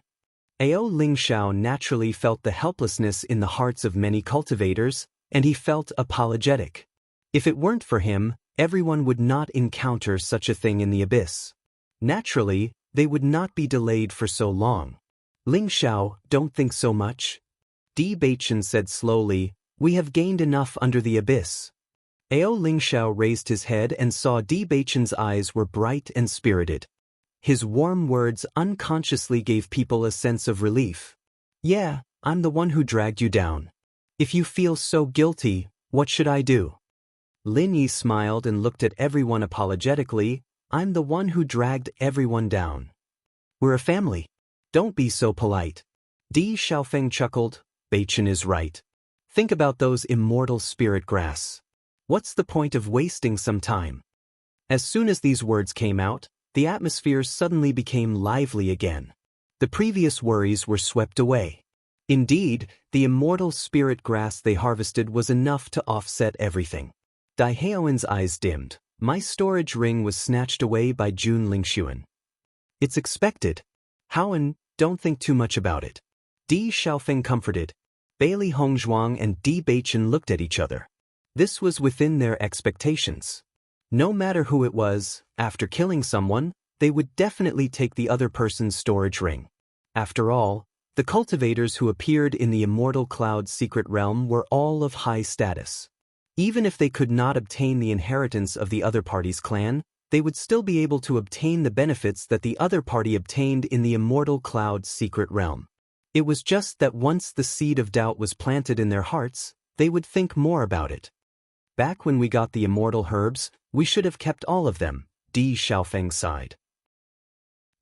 Ao Lingxiao naturally felt the helplessness in the hearts of many cultivators, and he felt apologetic. If it weren't for him, everyone would not encounter such a thing in the abyss. Naturally, they would not be delayed for so long. Lingxiao, don't think so much. Bewitching said slowly, we have gained enough under the abyss. Ao Lingxiao raised his head and saw Bewitching's eyes were bright and spirited. His warm words unconsciously gave people a sense of relief. Yeah, I'm the one who dragged you down. If you feel so guilty, what should I do? Lin Yi smiled and looked at everyone apologetically. I'm the one who dragged everyone down. We're a family. Don't be so polite. Di Xiaofeng chuckled. Beichen is right. Think about those immortal spirit grass. What's the point of wasting some time? As soon as these words came out, the atmosphere suddenly became lively again. The previous worries were swept away. Indeed, the immortal spirit grass they harvested was enough to offset everything. Dai Haoan's eyes dimmed. My storage ring was snatched away by Jun Lingxuan. It's expected. Haoan, don't think too much about it. Di Xiaofeng comforted. Bailey Hongzhuang and Di Beichen looked at each other. This was within their expectations. No matter who it was, after killing someone, they would definitely take the other person's storage ring. After all, the cultivators who appeared in the Immortal Cloud's secret realm were all of high status. Even if they could not obtain the inheritance of the other party's clan, they would still be able to obtain the benefits that the other party obtained in the Immortal Cloud's secret realm. It was just that once the seed of doubt was planted in their hearts, they would think more about it. Back when we got the immortal herbs, we should have kept all of them, Di Xiaofeng sighed.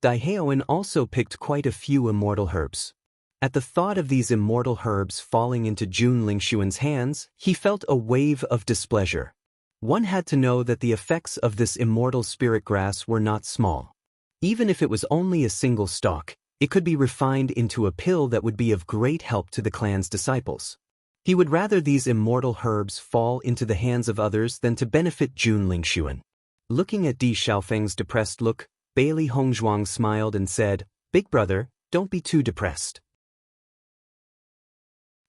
Dai Haoan also picked quite a few immortal herbs. At the thought of these immortal herbs falling into Jun Lingxuan's hands, he felt a wave of displeasure. One had to know that the effects of this immortal spirit grass were not small. Even if it was only a single stalk, it could be refined into a pill that would be of great help to the clan's disciples. He would rather these immortal herbs fall into the hands of others than to benefit Jun Lingxuan. Looking at Di Xiaofeng's depressed look, Bailey Hongzhuang smiled and said, Big brother, don't be too depressed.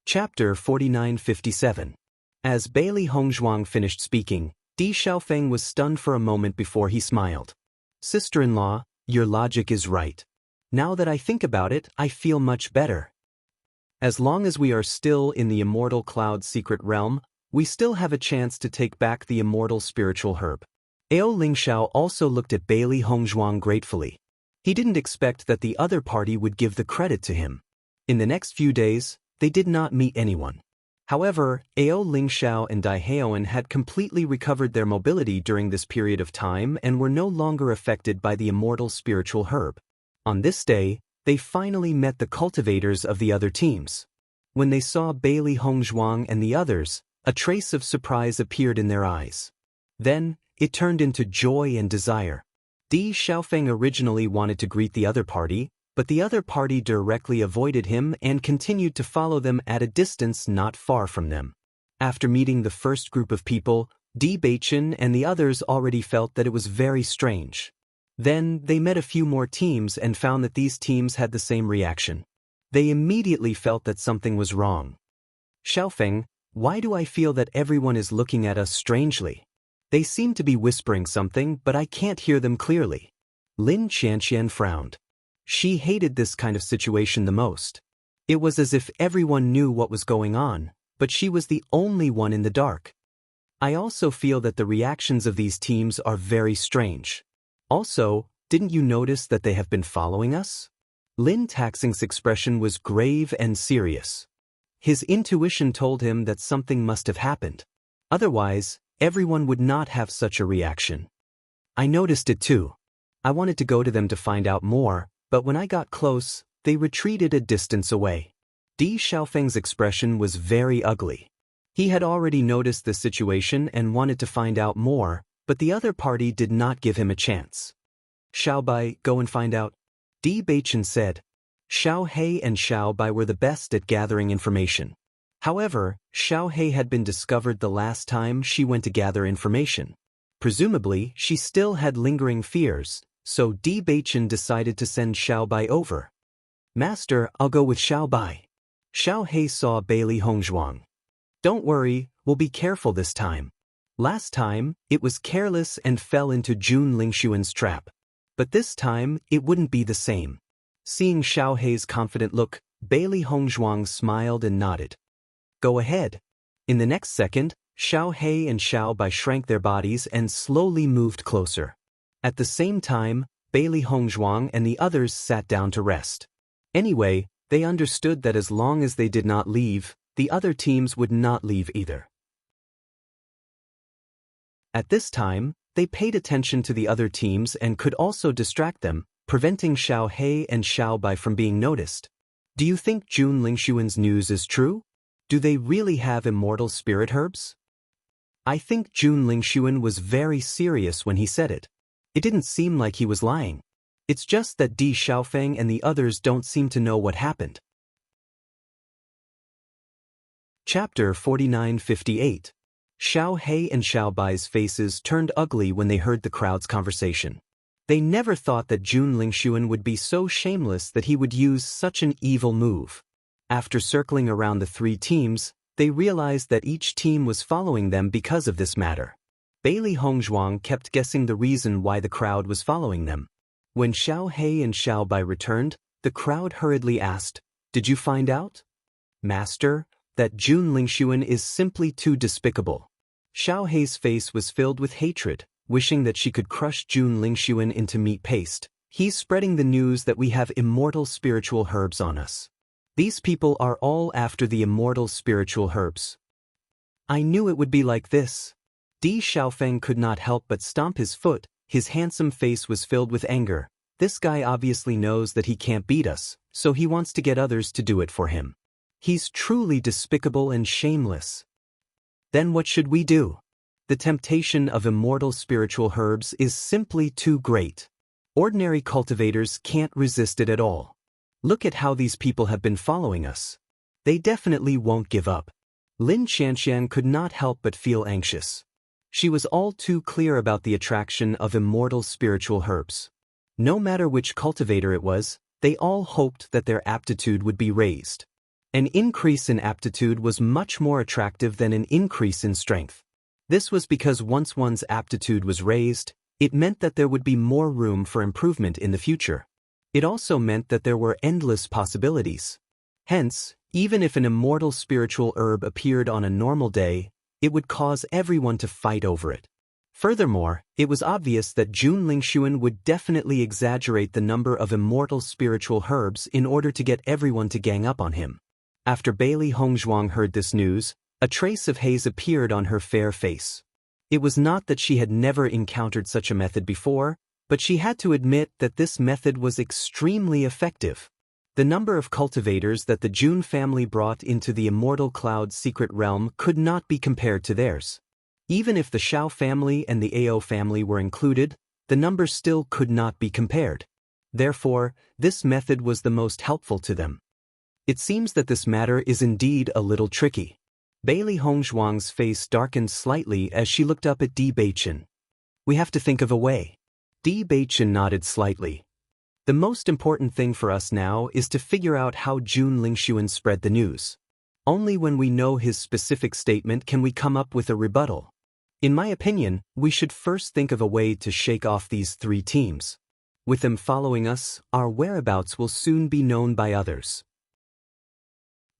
Chapter 4957. As Bailey Hongzhuang finished speaking, Di Xiaofeng was stunned for a moment before he smiled. Sister-in-law, your logic is right. Now that I think about it, I feel much better. As long as we are still in the Immortal Cloud's secret realm, we still have a chance to take back the immortal spiritual herb. Ao Lingxiao also looked at Bailey Hongzhuang gratefully. He didn't expect that the other party would give the credit to him. In the next few days, they did not meet anyone. However, Ao Lingxiao and Dai Haoan had completely recovered their mobility during this period of time and were no longer affected by the immortal spiritual herb. On this day, they finally met the cultivators of the other teams. When they saw Bailey Hongzhuang and the others, A trace of surprise appeared in their eyes. Then, it turned into joy and desire. Di Xiaofeng originally wanted to greet the other party, but the other party directly avoided him and continued to follow them at a distance not far from them. After meeting the first group of people, Bewitching and the others already felt that it was very strange. Then, they met a few more teams and found that these teams had the same reaction. They immediately felt that something was wrong. Xiaofeng, why do I feel that everyone is looking at us strangely? They seem to be whispering something, but I can't hear them clearly. Lin Qianqian frowned. She hated this kind of situation the most. It was as if everyone knew what was going on, but she was the only one in the dark. I also feel that the reactions of these teams are very strange. Also, didn't you notice that they have been following us? Lin Taxing's expression was grave and serious. His intuition told him that something must have happened. Otherwise, everyone would not have such a reaction. I noticed it too. I wanted to go to them to find out more, but when I got close, they retreated a distance away. Di Xiaofeng's expression was very ugly. He had already noticed the situation and wanted to find out more, but the other party did not give him a chance. Xiaobai, go and find out. Di Beichen said. Xiao He and Xiaobai were the best at gathering information. However, Xiao He had been discovered the last time she went to gather information. Presumably, she still had lingering fears, so Di Beichen decided to send Xiaobai over. Master, I'll go with Xiaobai. Xiao He saw Bailey Hongzhuang. Don't worry, we'll be careful this time. Last time, it was careless and fell into Jun Lingxuan's trap. But this time, it wouldn't be the same. Seeing Xiao He's confident look, Bailey Hongzhuang smiled and nodded. Go ahead. In the next second, Xiao He and Xiaobai shrank their bodies and slowly moved closer. At the same time, Bailey Hongzhuang and the others sat down to rest. Anyway, they understood that as long as they did not leave, the other teams would not leave either. At this time, they paid attention to the other teams and could also distract them, preventing Xiao He and Xiaobai from being noticed. Do you think Jun Lingxuan's news is true? Do they really have immortal spirit herbs? I think Jun Lingxuan was very serious when he said it. It didn't seem like he was lying. It's just that Di Xiaofeng and the others don't seem to know what happened. Chapter 49-58. Xiao He and Xiaobai's faces turned ugly when they heard the crowd's conversation. They never thought that Jun Lingxuan would be so shameless that he would use such an evil move. After circling around the three teams, they realized that each team was following them because of this matter. Bailey Hongzhuang kept guessing the reason why the crowd was following them. When Xiao He and Xiaobai returned, the crowd hurriedly asked, "Did you find out?" "Master, that Jun Lingxuan is simply too despicable." Xiao He's face was filled with hatred, wishing that she could crush Jun Lingxuan into meat paste. He's spreading the news that we have immortal spiritual herbs on us. These people are all after the immortal spiritual herbs. I knew it would be like this. Di Xiaofeng could not help but stomp his foot. His handsome face was filled with anger. This guy obviously knows that he can't beat us, so he wants to get others to do it for him. He's truly despicable and shameless. Then what should we do? The temptation of immortal spiritual herbs is simply too great. Ordinary cultivators can't resist it at all. Look at how these people have been following us. They definitely won't give up. Lin Qianqian could not help but feel anxious. She was all too clear about the attraction of immortal spiritual herbs. No matter which cultivator it was, they all hoped that their aptitude would be raised. An increase in aptitude was much more attractive than an increase in strength. This was because once one's aptitude was raised, it meant that there would be more room for improvement in the future. It also meant that there were endless possibilities. Hence, even if an immortal spiritual herb appeared on a normal day, it would cause everyone to fight over it. Furthermore, it was obvious that Jun Lingxuan would definitely exaggerate the number of immortal spiritual herbs in order to get everyone to gang up on him. After Bailey Hongzhuang heard this news, a trace of haze appeared on her fair face. It was not that she had never encountered such a method before, but she had to admit that this method was extremely effective. The number of cultivators that the Jun family brought into the immortal cloud's secret realm could not be compared to theirs. Even if the Shao family and the Ao family were included, the number still could not be compared. Therefore, this method was the most helpful to them. It seems that this matter is indeed a little tricky. Bailey Hongzhuang's face darkened slightly as she looked up at Di Beichen. We have to think of a way. Di Beichen nodded slightly. The most important thing for us now is to figure out how Jun Lingshuan spread the news. Only when we know his specific statement can we come up with a rebuttal. In my opinion, we should first think of a way to shake off these three teams. With them following us, our whereabouts will soon be known by others.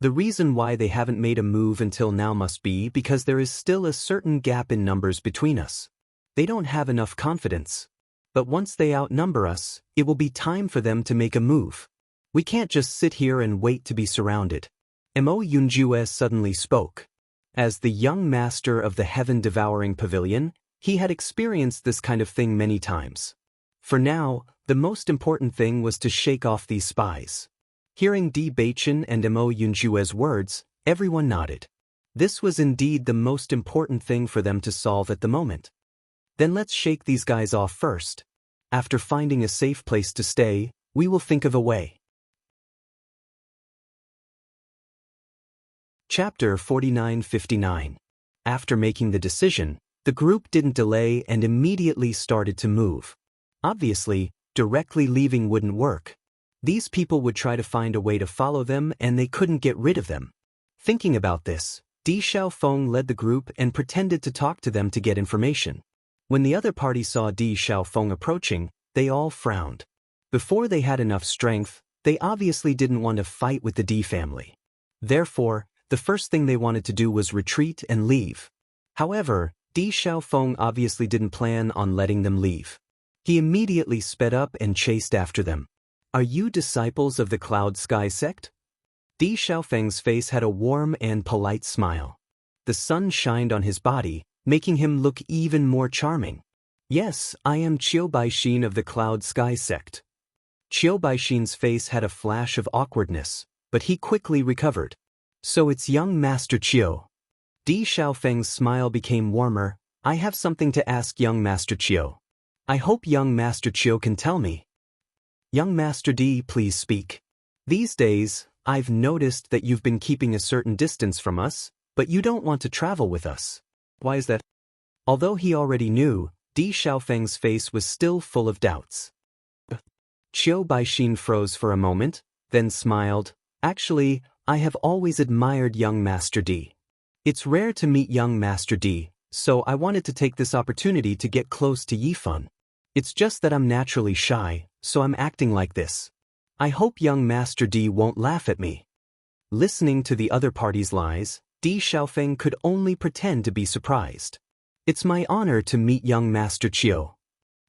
The reason why they haven't made a move until now must be because there is still a certain gap in numbers between us. They don't have enough confidence. But once they outnumber us, it will be time for them to make a move. We can't just sit here and wait to be surrounded. Mo Yunjue suddenly spoke. As the young master of the heaven-devouring pavilion, he had experienced this kind of thing many times. For now, the most important thing was to shake off these spies. Hearing Di Beichen and Mo Yunjue's words, everyone nodded. This was indeed the most important thing for them to solve at the moment. Then let's shake these guys off first. After finding a safe place to stay, we will think of a way. Chapter 49-59. After making the decision, the group didn't delay and immediately started to move. Obviously, directly leaving wouldn't work. These people would try to find a way to follow them and they couldn't get rid of them. Thinking about this, Di Xiaofeng led the group and pretended to talk to them to get information. When the other party saw Di Xiaofeng approaching, they all frowned. Before they had enough strength, they obviously didn't want to fight with the Di family. Therefore, the first thing they wanted to do was retreat and leave. However, Di Xiaofeng obviously didn't plan on letting them leave. He immediately sped up and chased after them. Are you disciples of the Cloud Sky sect? Di Xiaofeng's face had a warm and polite smile. The sun shined on his body, making him look even more charming. Yes, I am Qiu Baixin of the Cloud Sky sect. Qiu Baixin's face had a flash of awkwardness, but he quickly recovered. So it's young Master Qiu. Di Xiaofeng's smile became warmer. I have something to ask young Master Qiu. I hope young Master Qiu can tell me. Young Master Di, please speak. These days, I've noticed that you've been keeping a certain distance from us, but you don't want to travel with us. Why is that? Although he already knew, Di Xiaofeng's face was still full of doubts. Qiu Baixin froze for a moment, then smiled. Actually, I have always admired young Master Di. It's rare to meet young Master Di, so I wanted to take this opportunity to get close to Yifan. It's just that I'm naturally shy, so I'm acting like this. I hope young Master Di won't laugh at me. Listening to the other party's lies, Di Xiaofeng could only pretend to be surprised. It's my honor to meet young Master Qiu.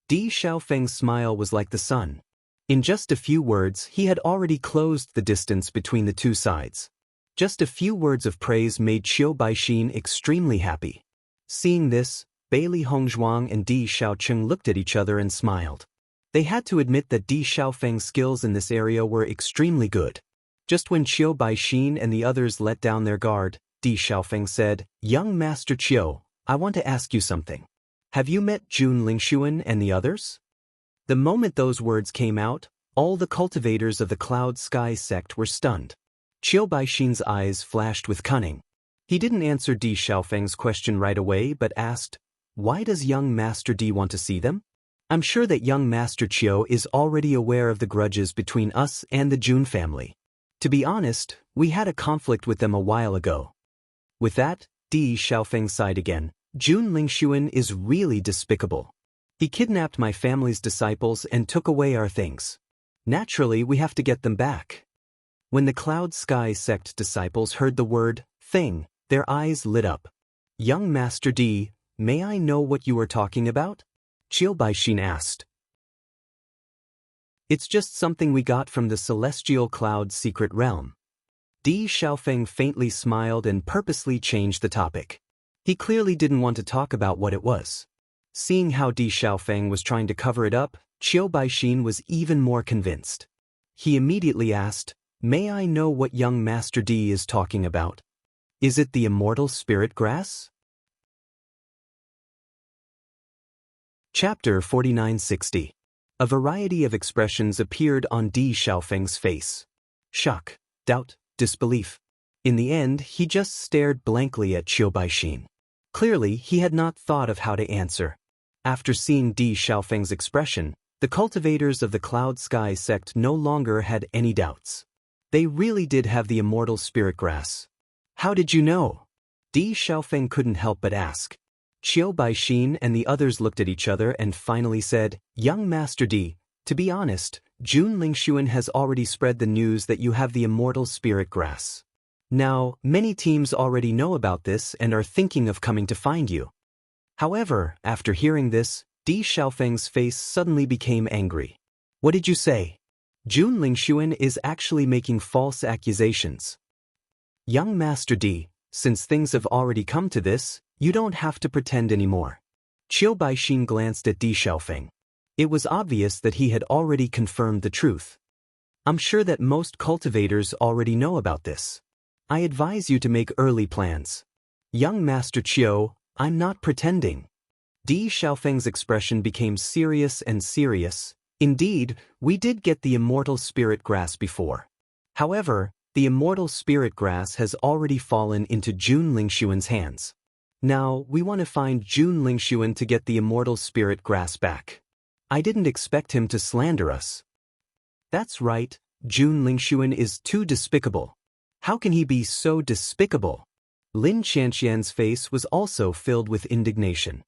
Di Xiaofeng's smile was like the sun. In just a few words, he had already closed the distance between the two sides. Just a few words of praise made Qiu Baixin extremely happy. Seeing this, Bailey Hongzhuang and Di Xiaocheng looked at each other and smiled. They had to admit that Di Xiaofeng's skills in this area were extremely good. Just when Qiu Baixin and the others let down their guard, Di Xiaofeng said, Young Master Qiu, I want to ask you something. Have you met Jun Lingshuan and the others? The moment those words came out, all the cultivators of the Cloud Sky sect were stunned. Qiu Baixin's eyes flashed with cunning. He didn't answer Di Xiaofeng's question right away but asked, Why does young Master Di want to see them? I'm sure that young Master Qiu is already aware of the grudges between us and the Jun family. To be honest, we had a conflict with them a while ago. With that, Di Xiaofeng sighed again. Jun Lingshuan is really despicable. He kidnapped my family's disciples and took away our things. Naturally, we have to get them back. When the Cloud Sky sect disciples heard the word, thing, their eyes lit up. Young Master Di, may I know what you are talking about? Qiu Baixin asked. It's just something we got from the Celestial Cloud's secret realm. Di Xiaofeng faintly smiled and purposely changed the topic. He clearly didn't want to talk about what it was. Seeing how Di Xiaofeng was trying to cover it up, Qiu Baixin was even more convinced. He immediately asked, May I know what young Master D is talking about? Is it the immortal spirit grass? Chapter 4960. A variety of expressions appeared on Di Xiaofeng's face. Shock, doubt, disbelief. In the end, he just stared blankly at Qiu Baixin. Clearly, he had not thought of how to answer. After seeing Di Xiaofeng's expression, the cultivators of the Cloud Sky sect no longer had any doubts. They really did have the immortal spirit grass. How did you know? Di Xiaofeng couldn't help but ask. Qiu Baixin and the others looked at each other and finally said, Young Master Di, to be honest, Jun Lingxuan has already spread the news that you have the immortal spirit grass. Now, many teams already know about this and are thinking of coming to find you. However, after hearing this, Di Xiaofeng's face suddenly became angry. What did you say? Jun Lingxuan is actually making false accusations. Young Master Di, since things have already come to this, you don't have to pretend anymore. Qiu Baixin glanced at Di Xiaofeng. It was obvious that he had already confirmed the truth. I'm sure that most cultivators already know about this. I advise you to make early plans. Young Master Qiu, I'm not pretending. Di Xiaofeng's expression became serious and serious. Indeed, we did get the immortal spirit grass before. However, the immortal spirit grass has already fallen into Jun Lingxuan's hands. Now, we want to find Jun Lingxuan to get the immortal spirit grass back. I didn't expect him to slander us. That's right, Jun Lingxuan is too despicable. How can he be so despicable? Lin Qianqian's face was also filled with indignation.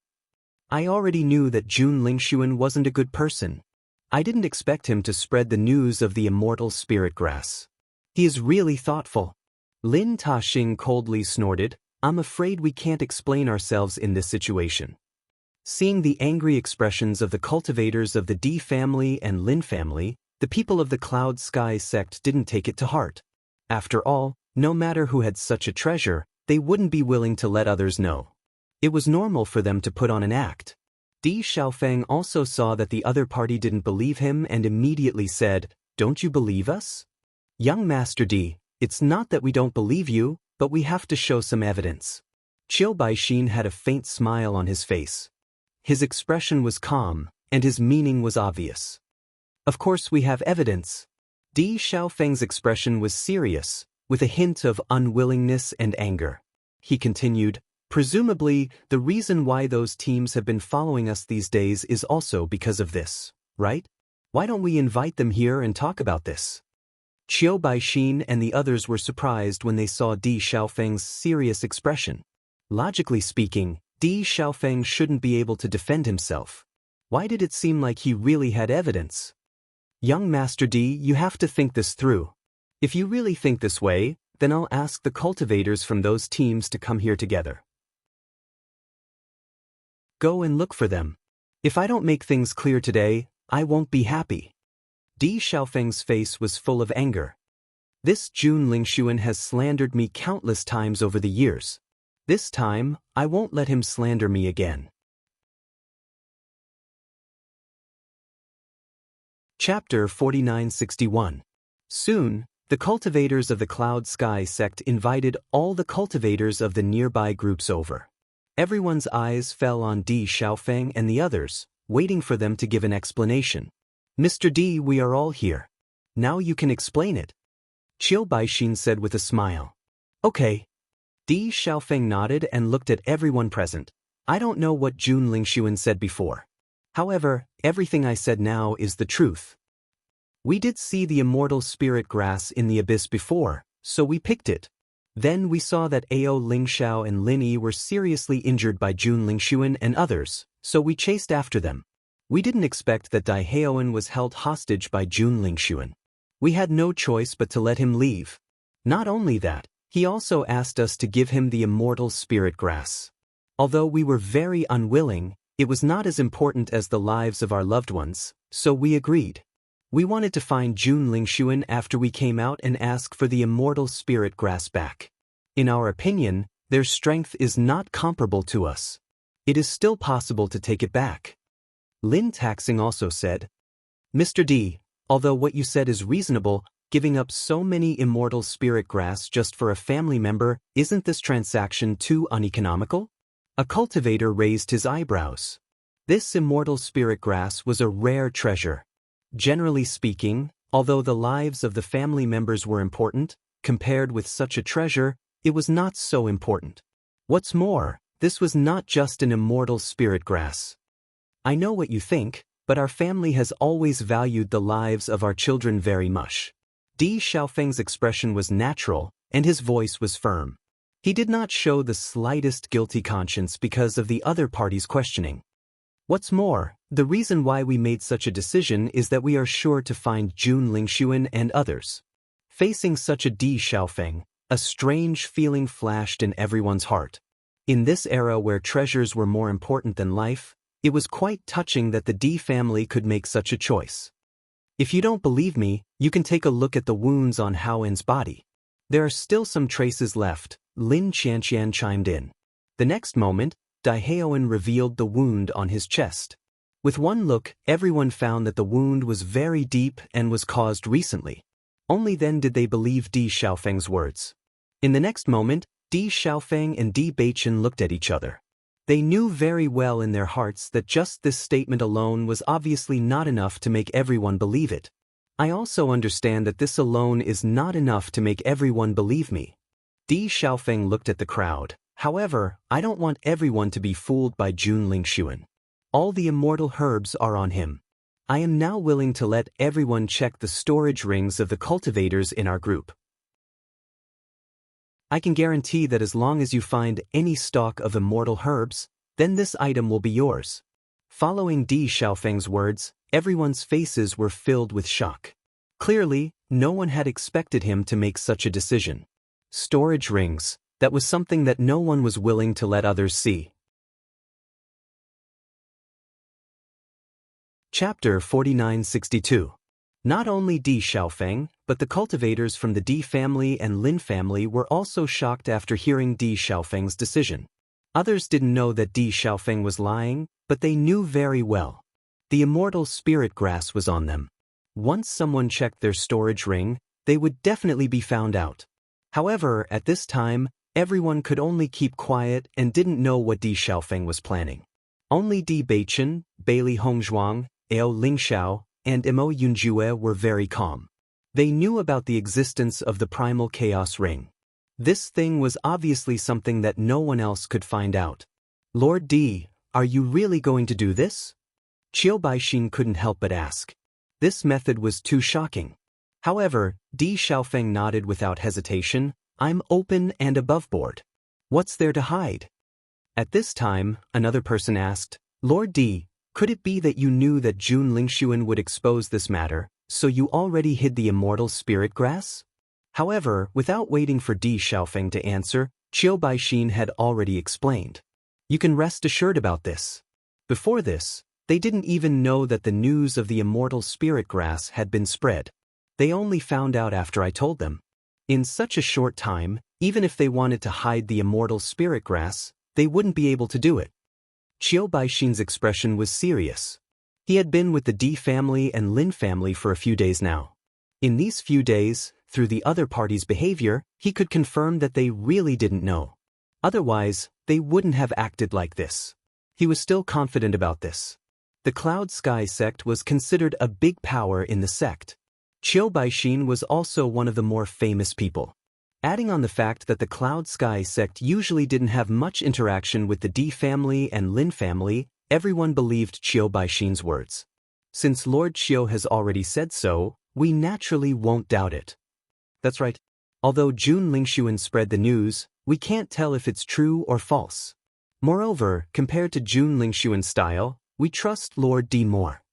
I already knew that Jun Lingxuan wasn't a good person. I didn't expect him to spread the news of the immortal spirit grass. He is really thoughtful. Lin Taxing coldly snorted, I'm afraid we can't explain ourselves in this situation. Seeing the angry expressions of the cultivators of the Di family and Lin family, the people of the Cloud Sky sect didn't take it to heart. After all, no matter who had such a treasure, they wouldn't be willing to let others know. It was normal for them to put on an act. Di Xiaofeng also saw that the other party didn't believe him and immediately said, Don't you believe us? Young Master Di, it's not that we don't believe you, but we have to show some evidence. Qiu Baixin had a faint smile on his face. His expression was calm, and his meaning was obvious. Of course we have evidence. Di Xiaofeng's expression was serious, with a hint of unwillingness and anger. He continued, Presumably, the reason why those teams have been following us these days is also because of this, right? Why don't we invite them here and talk about this? Qiu Baixin and the others were surprised when they saw Di Xiaofeng's serious expression. Logically speaking, Di Xiaofeng shouldn't be able to defend himself. Why did it seem like he really had evidence? Young Master Di, you have to think this through. If you really think this way, then I'll ask the cultivators from those teams to come here together. Go and look for them. If I don't make things clear today, I won't be happy. Di Xiaofeng's face was full of anger. This Jun Lingxuan has slandered me countless times over the years. This time, I won't let him slander me again. Chapter 4961. Soon, the cultivators of the Cloud Sky sect invited all the cultivators of the nearby groups over. Everyone's eyes fell on Di Xiaofeng and the others, waiting for them to give an explanation. Mr. Di, we are all here. Now you can explain it. Qiu Baixin said with a smile. Okay. Di Xiaofeng nodded and looked at everyone present. I don't know what Jun Lingxuan said before. However, everything I said now is the truth. We did see the immortal spirit grass in the abyss before, so we picked it. Then we saw that Ao Lingxiao and Lin Yi were seriously injured by Jun Lingxuan and others, so we chased after them. We didn't expect that Dai Haoan was held hostage by Jun Lingxuan. We had no choice but to let him leave. Not only that, he also asked us to give him the immortal spirit grass. Although we were very unwilling, it was not as important as the lives of our loved ones, so we agreed. We wanted to find Jun Lingxuan after we came out and ask for the immortal spirit grass back. In our opinion, their strength is not comparable to us. It is still possible to take it back. Lin Taxing also said, Mr. D, although what you said is reasonable, Giving up so many immortal spirit grass just for a family member, isn't this transaction too uneconomical? A cultivator raised his eyebrows. This immortal spirit grass was a rare treasure. Generally speaking, although the lives of the family members were important, compared with such a treasure, it was not so important. What's more, this was not just an immortal spirit grass. I know what you think, but our family has always valued the lives of our children very much. Di Xiaofeng's expression was natural, and his voice was firm. He did not show the slightest guilty conscience because of the other party's questioning. What's more, the reason why we made such a decision is that we are sure to find Jun Lingxuan and others. Facing such a Di Xiaofeng, a strange feeling flashed in everyone's heart. In this era where treasures were more important than life, it was quite touching that the Di family could make such a choice. If you don't believe me, you can take a look at the wounds on Hao En's body. There are still some traces left, Lin Qianqian chimed in. The next moment, Dai Haoen revealed the wound on his chest. With one look, everyone found that the wound was very deep and was caused recently. Only then did they believe Di Xiaofeng's words. In the next moment, Di Xiaofeng and Di Beichen looked at each other. They knew very well in their hearts that just this statement alone was obviously not enough to make everyone believe it. I also understand that this alone is not enough to make everyone believe me. Di Xiaofeng looked at the crowd. However, I don't want everyone to be fooled by Jun Lingxuan. All the immortal herbs are on him. I am now willing to let everyone check the storage rings of the cultivators in our group. I can guarantee that as long as you find any stock of immortal herbs, then this item will be yours. Following Di Xiaofeng's words, everyone's faces were filled with shock. Clearly, no one had expected him to make such a decision. Storage rings, that was something that no one was willing to let others see. Chapter 4962. Not only Di Xiaofeng, but the cultivators from the Di family and Lin family were also shocked after hearing Di Xiaofeng's decision. Others didn't know that Di Xiaofeng was lying, but they knew very well. The immortal spirit grass was on them. Once someone checked their storage ring, they would definitely be found out. However, at this time, everyone could only keep quiet and didn't know what Di Xiaofeng was planning. Only Di Beichen, Bailey Hongzhuang, Ao Lingxiao, and Mo Yunjue were very calm. They knew about the existence of the primal chaos ring. This thing was obviously something that no one else could find out. Lord Di, are you really going to do this? Qiu Baixin couldn't help but ask. This method was too shocking. However, Di Xiaofeng nodded without hesitation. I'm open and above board. What's there to hide? At this time, another person asked, Lord Di, could it be that you knew that Jun Lingxuan would expose this matter, so you already hid the immortal spirit grass? However, without waiting for Di Xiaofeng to answer, Qiu Baixin had already explained. You can rest assured about this. Before this, they didn't even know that the news of the immortal spirit grass had been spread. They only found out after I told them. In such a short time, even if they wanted to hide the immortal spirit grass, they wouldn't be able to do it. Qiu Baixin's expression was serious. He had been with the Di family and Lin family for a few days now. In these few days, through the other party's behavior, he could confirm that they really didn't know. Otherwise, they wouldn't have acted like this. He was still confident about this. The Cloud Sky sect was considered a big power in the sect. Qiu Baixin was also one of the more famous people. Adding on the fact that the Cloud Sky sect usually didn't have much interaction with the Di family and Lin family, everyone believed Qiu Baixin's words. Since Lord Qiu has already said so, we naturally won't doubt it. That's right. Although Jun Lingxuan spread the news, we can't tell if it's true or false. Moreover, compared to Jun Lingxuan's style, we trust Lord Di more.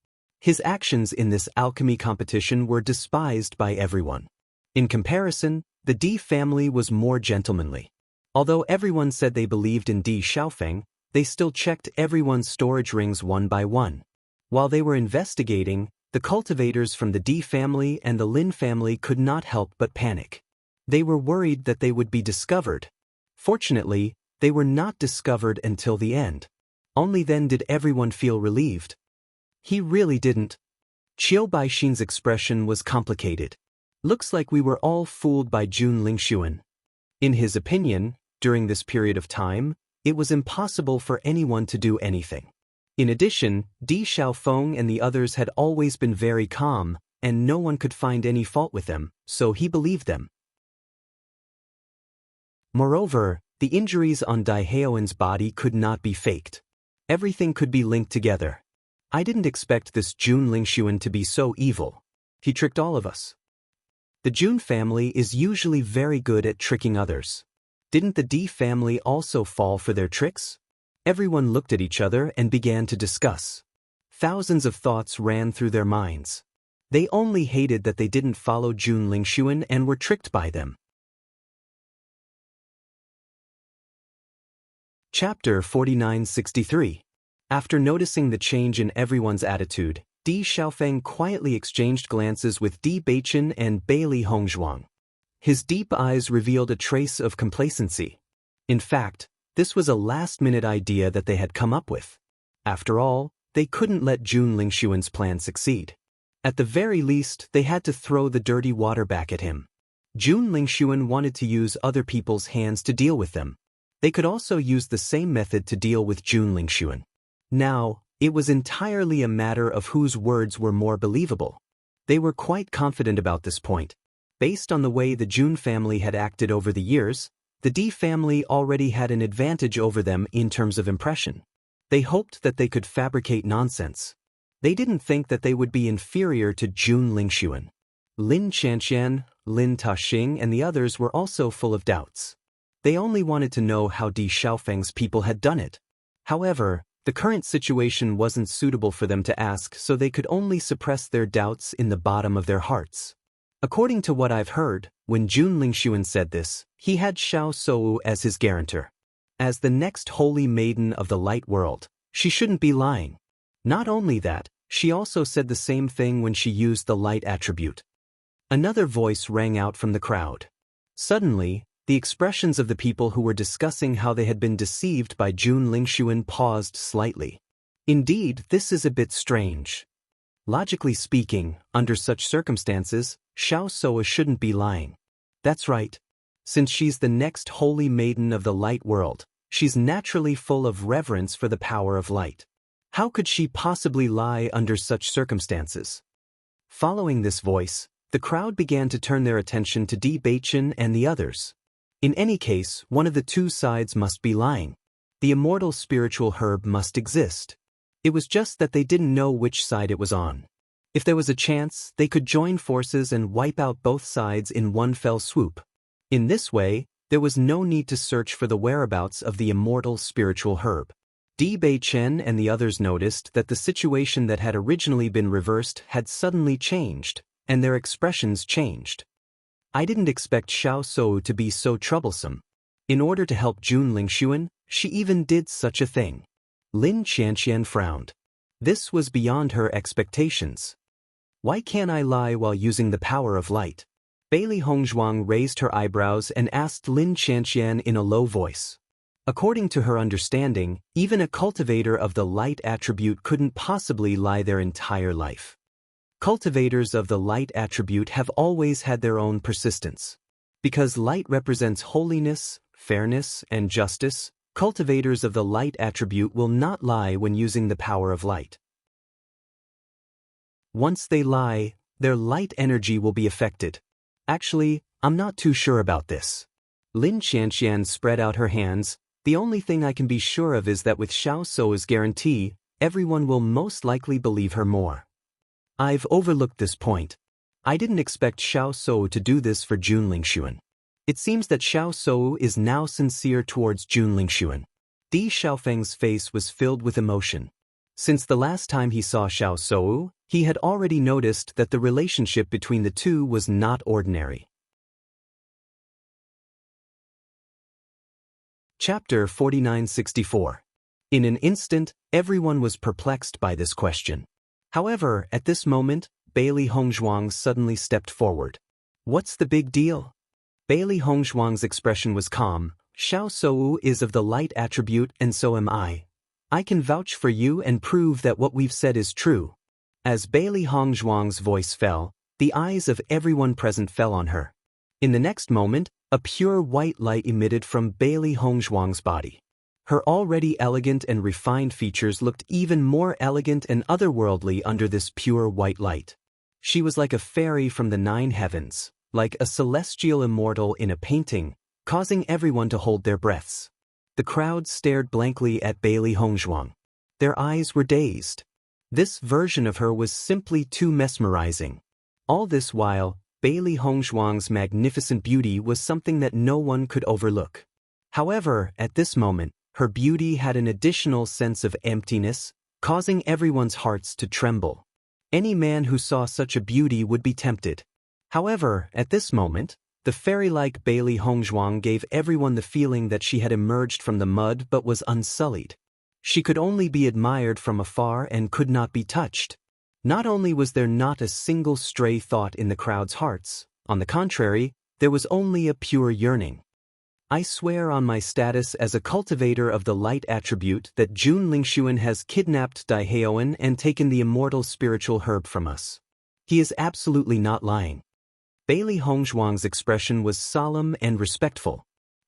His actions in this alchemy competition were despised by everyone. In comparison, the Di family was more gentlemanly. Although everyone said they believed in Di Xiaofeng, they still checked everyone's storage rings one by one. While they were investigating, the cultivators from the Di family and the Lin family could not help but panic. They were worried that they would be discovered. Fortunately, they were not discovered until the end. Only then did everyone feel relieved. He really didn't. Qiu Baixin's expression was complicated. Looks like we were all fooled by Jun Lingxuan. In his opinion, during this period of time, it was impossible for anyone to do anything. In addition, Di Xiaofeng and the others had always been very calm, and no one could find any fault with them, so he believed them. Moreover, the injuries on Dai Haoan's body could not be faked. Everything could be linked together. I didn't expect this Jun Lingxuan to be so evil. He tricked all of us. The Jun family is usually very good at tricking others. Didn't the Di family also fall for their tricks? Everyone looked at each other and began to discuss. Thousands of thoughts ran through their minds. They only hated that they didn't follow Jun Lingxuan and were tricked by them. Chapter 4963. After noticing the change in everyone's attitude, Di Xiaofeng quietly exchanged glances with Di Beichen and Bailey Hongzhuang. His deep eyes revealed a trace of complacency. In fact, this was a last-minute idea that they had come up with. After all, they couldn't let Jun Lingxuan's plan succeed. At the very least, they had to throw the dirty water back at him. Jun Lingxuan wanted to use other people's hands to deal with them. They could also use the same method to deal with Jun Lingxuan. Now, it was entirely a matter of whose words were more believable. They were quite confident about this point. Based on the way the Jun family had acted over the years, the Di family already had an advantage over them in terms of impression. They hoped that they could fabricate nonsense. They didn't think that they would be inferior to Jun Lingxuan. Lin Qianqian, Lin Taxing and the others were also full of doubts. They only wanted to know how Di Xiaofeng's people had done it. However, the current situation wasn't suitable for them to ask, so they could only suppress their doubts in the bottom of their hearts. According to what I've heard, when Jun Lingxuan said this, he had Xiao Sou as his guarantor. As the next holy maiden of the light world, she shouldn't be lying. Not only that, she also said the same thing when she used the light attribute. Another voice rang out from the crowd. Suddenly, the expressions of the people who were discussing how they had been deceived by Jun Lingxuan paused slightly. Indeed, this is a bit strange. Logically speaking, under such circumstances, Xiao Sou shouldn't be lying. That's right. Since she's the next holy maiden of the light world, she's naturally full of reverence for the power of light. How could she possibly lie under such circumstances? Following this voice, the crowd began to turn their attention to Di Beichen and the others. In any case, one of the two sides must be lying. The immortal spiritual herb must exist. It was just that they didn't know which side it was on. If there was a chance, they could join forces and wipe out both sides in one fell swoop. In this way, there was no need to search for the whereabouts of the immortal spiritual herb. Di Beichen and the others noticed that the situation that had originally been reversed had suddenly changed, and their expressions changed. I didn't expect Xiao Sou to be so troublesome. In order to help Jun Lingxuan, she even did such a thing. Lin Qianqian frowned. This was beyond her expectations. Why can't I lie while using the power of light? Bailey Hongzhuang raised her eyebrows and asked Lin Qianqian in a low voice. According to her understanding, even a cultivator of the light attribute couldn't possibly lie their entire life. Cultivators of the light attribute have always had their own persistence. Because light represents holiness, fairness, and justice, cultivators of the light attribute will not lie when using the power of light. Once they lie, their light energy will be affected. Actually, I'm not too sure about this. Lin Qianqian spread out her hands. The only thing I can be sure of is that with Xiao Sou's guarantee, everyone will most likely believe her more. I've overlooked this point. I didn't expect Xiao Sou to do this for Jun Lingxuan. It seems that Xiao Sou is now sincere towards Jun Lingxuan. Di Xiaofeng's face was filled with emotion. Since the last time he saw Xiao Sou, he had already noticed that the relationship between the two was not ordinary. Chapter 4964. In an instant, everyone was perplexed by this question. However, at this moment, Bailey Hongzhuang suddenly stepped forward. What's the big deal? Bailey Hongzhuang's expression was calm. Xiao Sou is of the light attribute and so am I. I can vouch for you and prove that what we've said is true. As Bailey Hongzhuang's voice fell, The eyes of everyone present fell on her. In the next moment, a pure white light emitted from Bailey Hongzhuang's body. Her already elegant and refined features looked even more elegant and otherworldly under this pure white light. She was like a fairy from the 9 heavens, like a celestial immortal in a painting, causing everyone to hold their breaths. The crowd stared blankly at Bailey Hongzhuang. Their eyes were dazed. This version of her was simply too mesmerizing. All this while, Bailey Hongzhuang's magnificent beauty was something that no one could overlook. However, at this moment, her beauty had an additional sense of emptiness, causing everyone's hearts to tremble. Any man who saw such a beauty would be tempted. However, at this moment, the fairy-like Bailey Hongzhuang gave everyone the feeling that she had emerged from the mud but was unsullied. She could only be admired from afar and could not be touched. Not only was there not a single stray thought in the crowd's hearts, on the contrary, there was only a pure yearning. I swear on my status as a cultivator of the light attribute that Jun Lingxuan has kidnapped Daiheoan and taken the immortal spiritual herb from us. He is absolutely not lying. Bailey Hongzhuang's expression was solemn and respectful.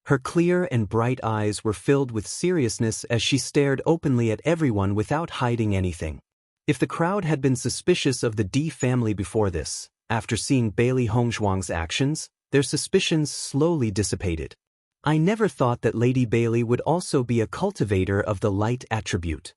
Her clear and bright eyes were filled with seriousness as she stared openly at everyone without hiding anything. If the crowd had been suspicious of the D family before this, after seeing Bailey Hongzhuang's actions, their suspicions slowly dissipated. I never thought that Lady Bailey would also be a cultivator of the light attribute.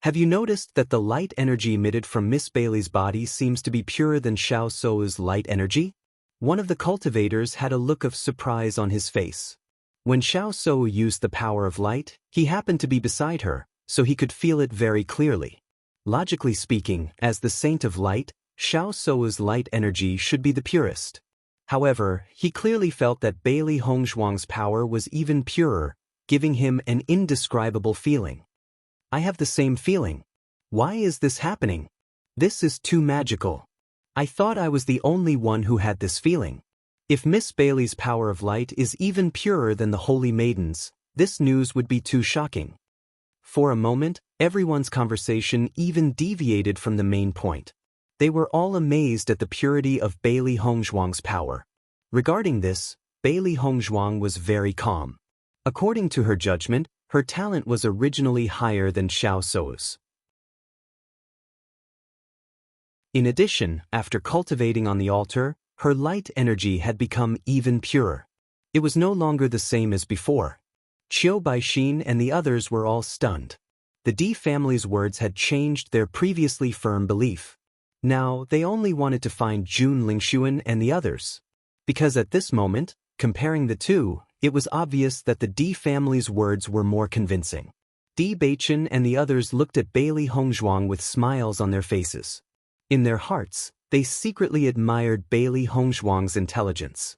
Have you noticed that the light energy emitted from Miss Bailey's body seems to be purer than Xiao Sou's light energy? One of the cultivators had a look of surprise on his face. When Xiao Sou used the power of light, he happened to be beside her, so he could feel it very clearly. Logically speaking, as the saint of light, Xiao Sou's light energy should be the purest. However, he clearly felt that Bailey Hongzhuang's power was even purer, giving him an indescribable feeling. I have the same feeling. Why is this happening? This is too magical. I thought I was the only one who had this feeling. If Miss Bailey's power of light is even purer than the Holy Maiden's, this news would be too shocking. For a moment, everyone's conversation even deviated from the main point. They were all amazed at the purity of Bailey Hongzhuang's power. Regarding this, Bailey Hongzhuang was very calm. According to her judgment, her talent was originally higher than Xiao Sou's. In addition, after cultivating on the altar, her light energy had become even purer. It was no longer the same as before. Qiu Baixin and the others were all stunned. The D family's words had changed their previously firm belief. Now, they only wanted to find Jun Lingxuan and the others. Because at this moment, comparing the two, it was obvious that the D family's words were more convincing. D Beichen and the others looked at Bailey Hongzhuang with smiles on their faces. In their hearts, they secretly admired Bailey Hongzhuang's intelligence.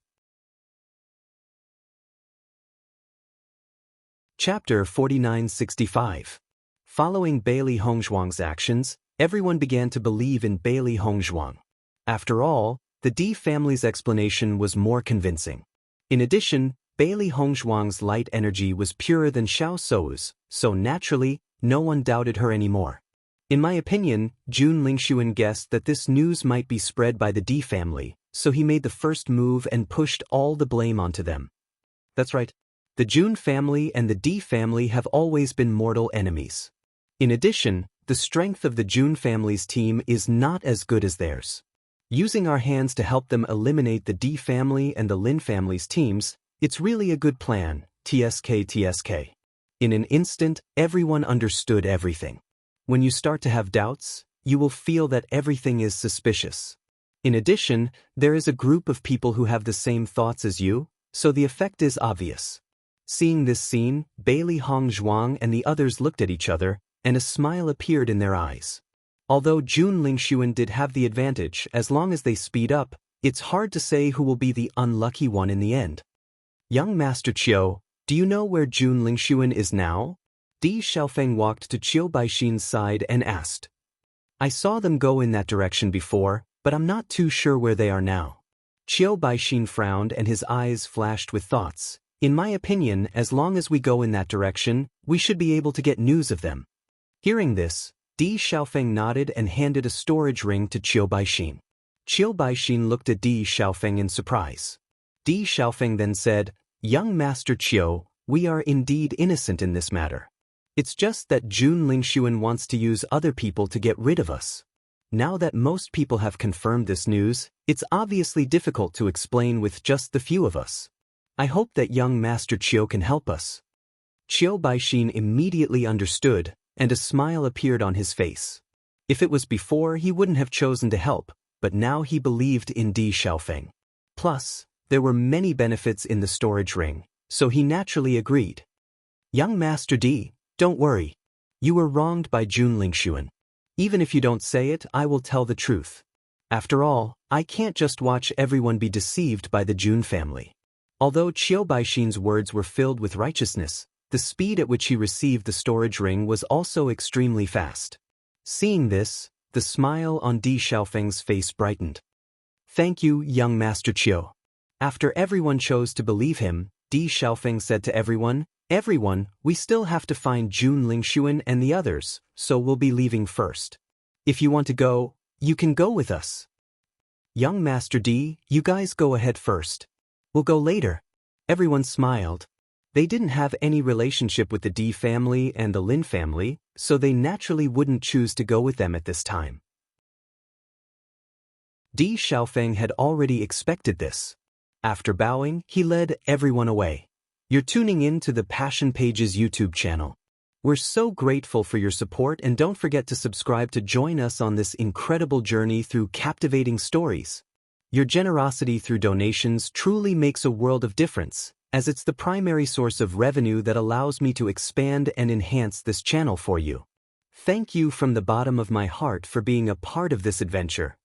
Chapter 4965. Following Bailey Hongzhuang's actions, everyone began to believe in Bailey Hongzhuang. After all, the D family's explanation was more convincing. In addition, Bailey Hongzhuang's light energy was purer than Xiao Sou's, so naturally, no one doubted her anymore. In my opinion, Jun Lingxuan guessed that this news might be spread by the D family, so he made the first move and pushed all the blame onto them. That's right. The Jun family and the D family have always been mortal enemies. In addition, the strength of the Jun family's team is not as good as theirs. Using our hands to help them eliminate the D family and the Lin family's teams, it's really a good plan, TSK. In an instant, everyone understood everything. When you start to have doubts, you will feel that everything is suspicious. In addition, there is a group of people who have the same thoughts as you, so the effect is obvious. Seeing this scene, Bailey Hongzhuang and the others looked at each other, and a smile appeared in their eyes. Although Jun Lingxuan did have the advantage as long as they speed up, it's hard to say who will be the unlucky one in the end. Young Master Qiu, do you know where Jun Lingxuan is now? Di Xiaofeng walked to Qiu Baixin's side and asked. I saw them go in that direction before, but I'm not too sure where they are now. Qiu Baixin frowned and his eyes flashed with thoughts. In my opinion, as long as we go in that direction, we should be able to get news of them. Hearing this, Di Xiaofeng nodded and handed a storage ring to Qiu Baixin. Qiu Baixin looked at Di Xiaofeng in surprise. Di Xiaofeng then said, "Young Master Qiu, we are indeed innocent in this matter. It's just that Jun Lingxuan wants to use other people to get rid of us. Now that most people have confirmed this news, it's obviously difficult to explain with just the few of us. I hope that young Master Qiu can help us." Qiu Baixin immediately understood, and a smile appeared on his face. If it was before, he wouldn't have chosen to help, but now he believed in Di Xiaofeng. Plus, there were many benefits in the storage ring, so he naturally agreed. "Young Master Di, don't worry. You were wronged by Jun Lingxuan. Even if you don't say it, I will tell the truth. After all, I can't just watch everyone be deceived by the Jun family." Although Qiu Baixin's words were filled with righteousness, the speed at which he received the storage ring was also extremely fast. Seeing this, the smile on Di Xiaofeng's face brightened. "Thank you, young Master Qiu." After everyone chose to believe him, Di Xiaofeng said to everyone, "Everyone, we still have to find Jun Lingxuan and the others, so we'll be leaving first. If you want to go, you can go with us. Young Master Di, you guys go ahead first. We'll go later." Everyone smiled. They didn't have any relationship with the Di family and the Lin family, so they naturally wouldn't choose to go with them at this time. Di Xiaofeng had already expected this. After bowing, he led everyone away. "You're tuning in to the Passion Pages YouTube channel. We're so grateful for your support, and don't forget to subscribe to join us on this incredible journey through captivating stories. Your generosity through donations truly makes a world of difference, as it's the primary source of revenue that allows me to expand and enhance this channel for you. Thank you from the bottom of my heart for being a part of this adventure,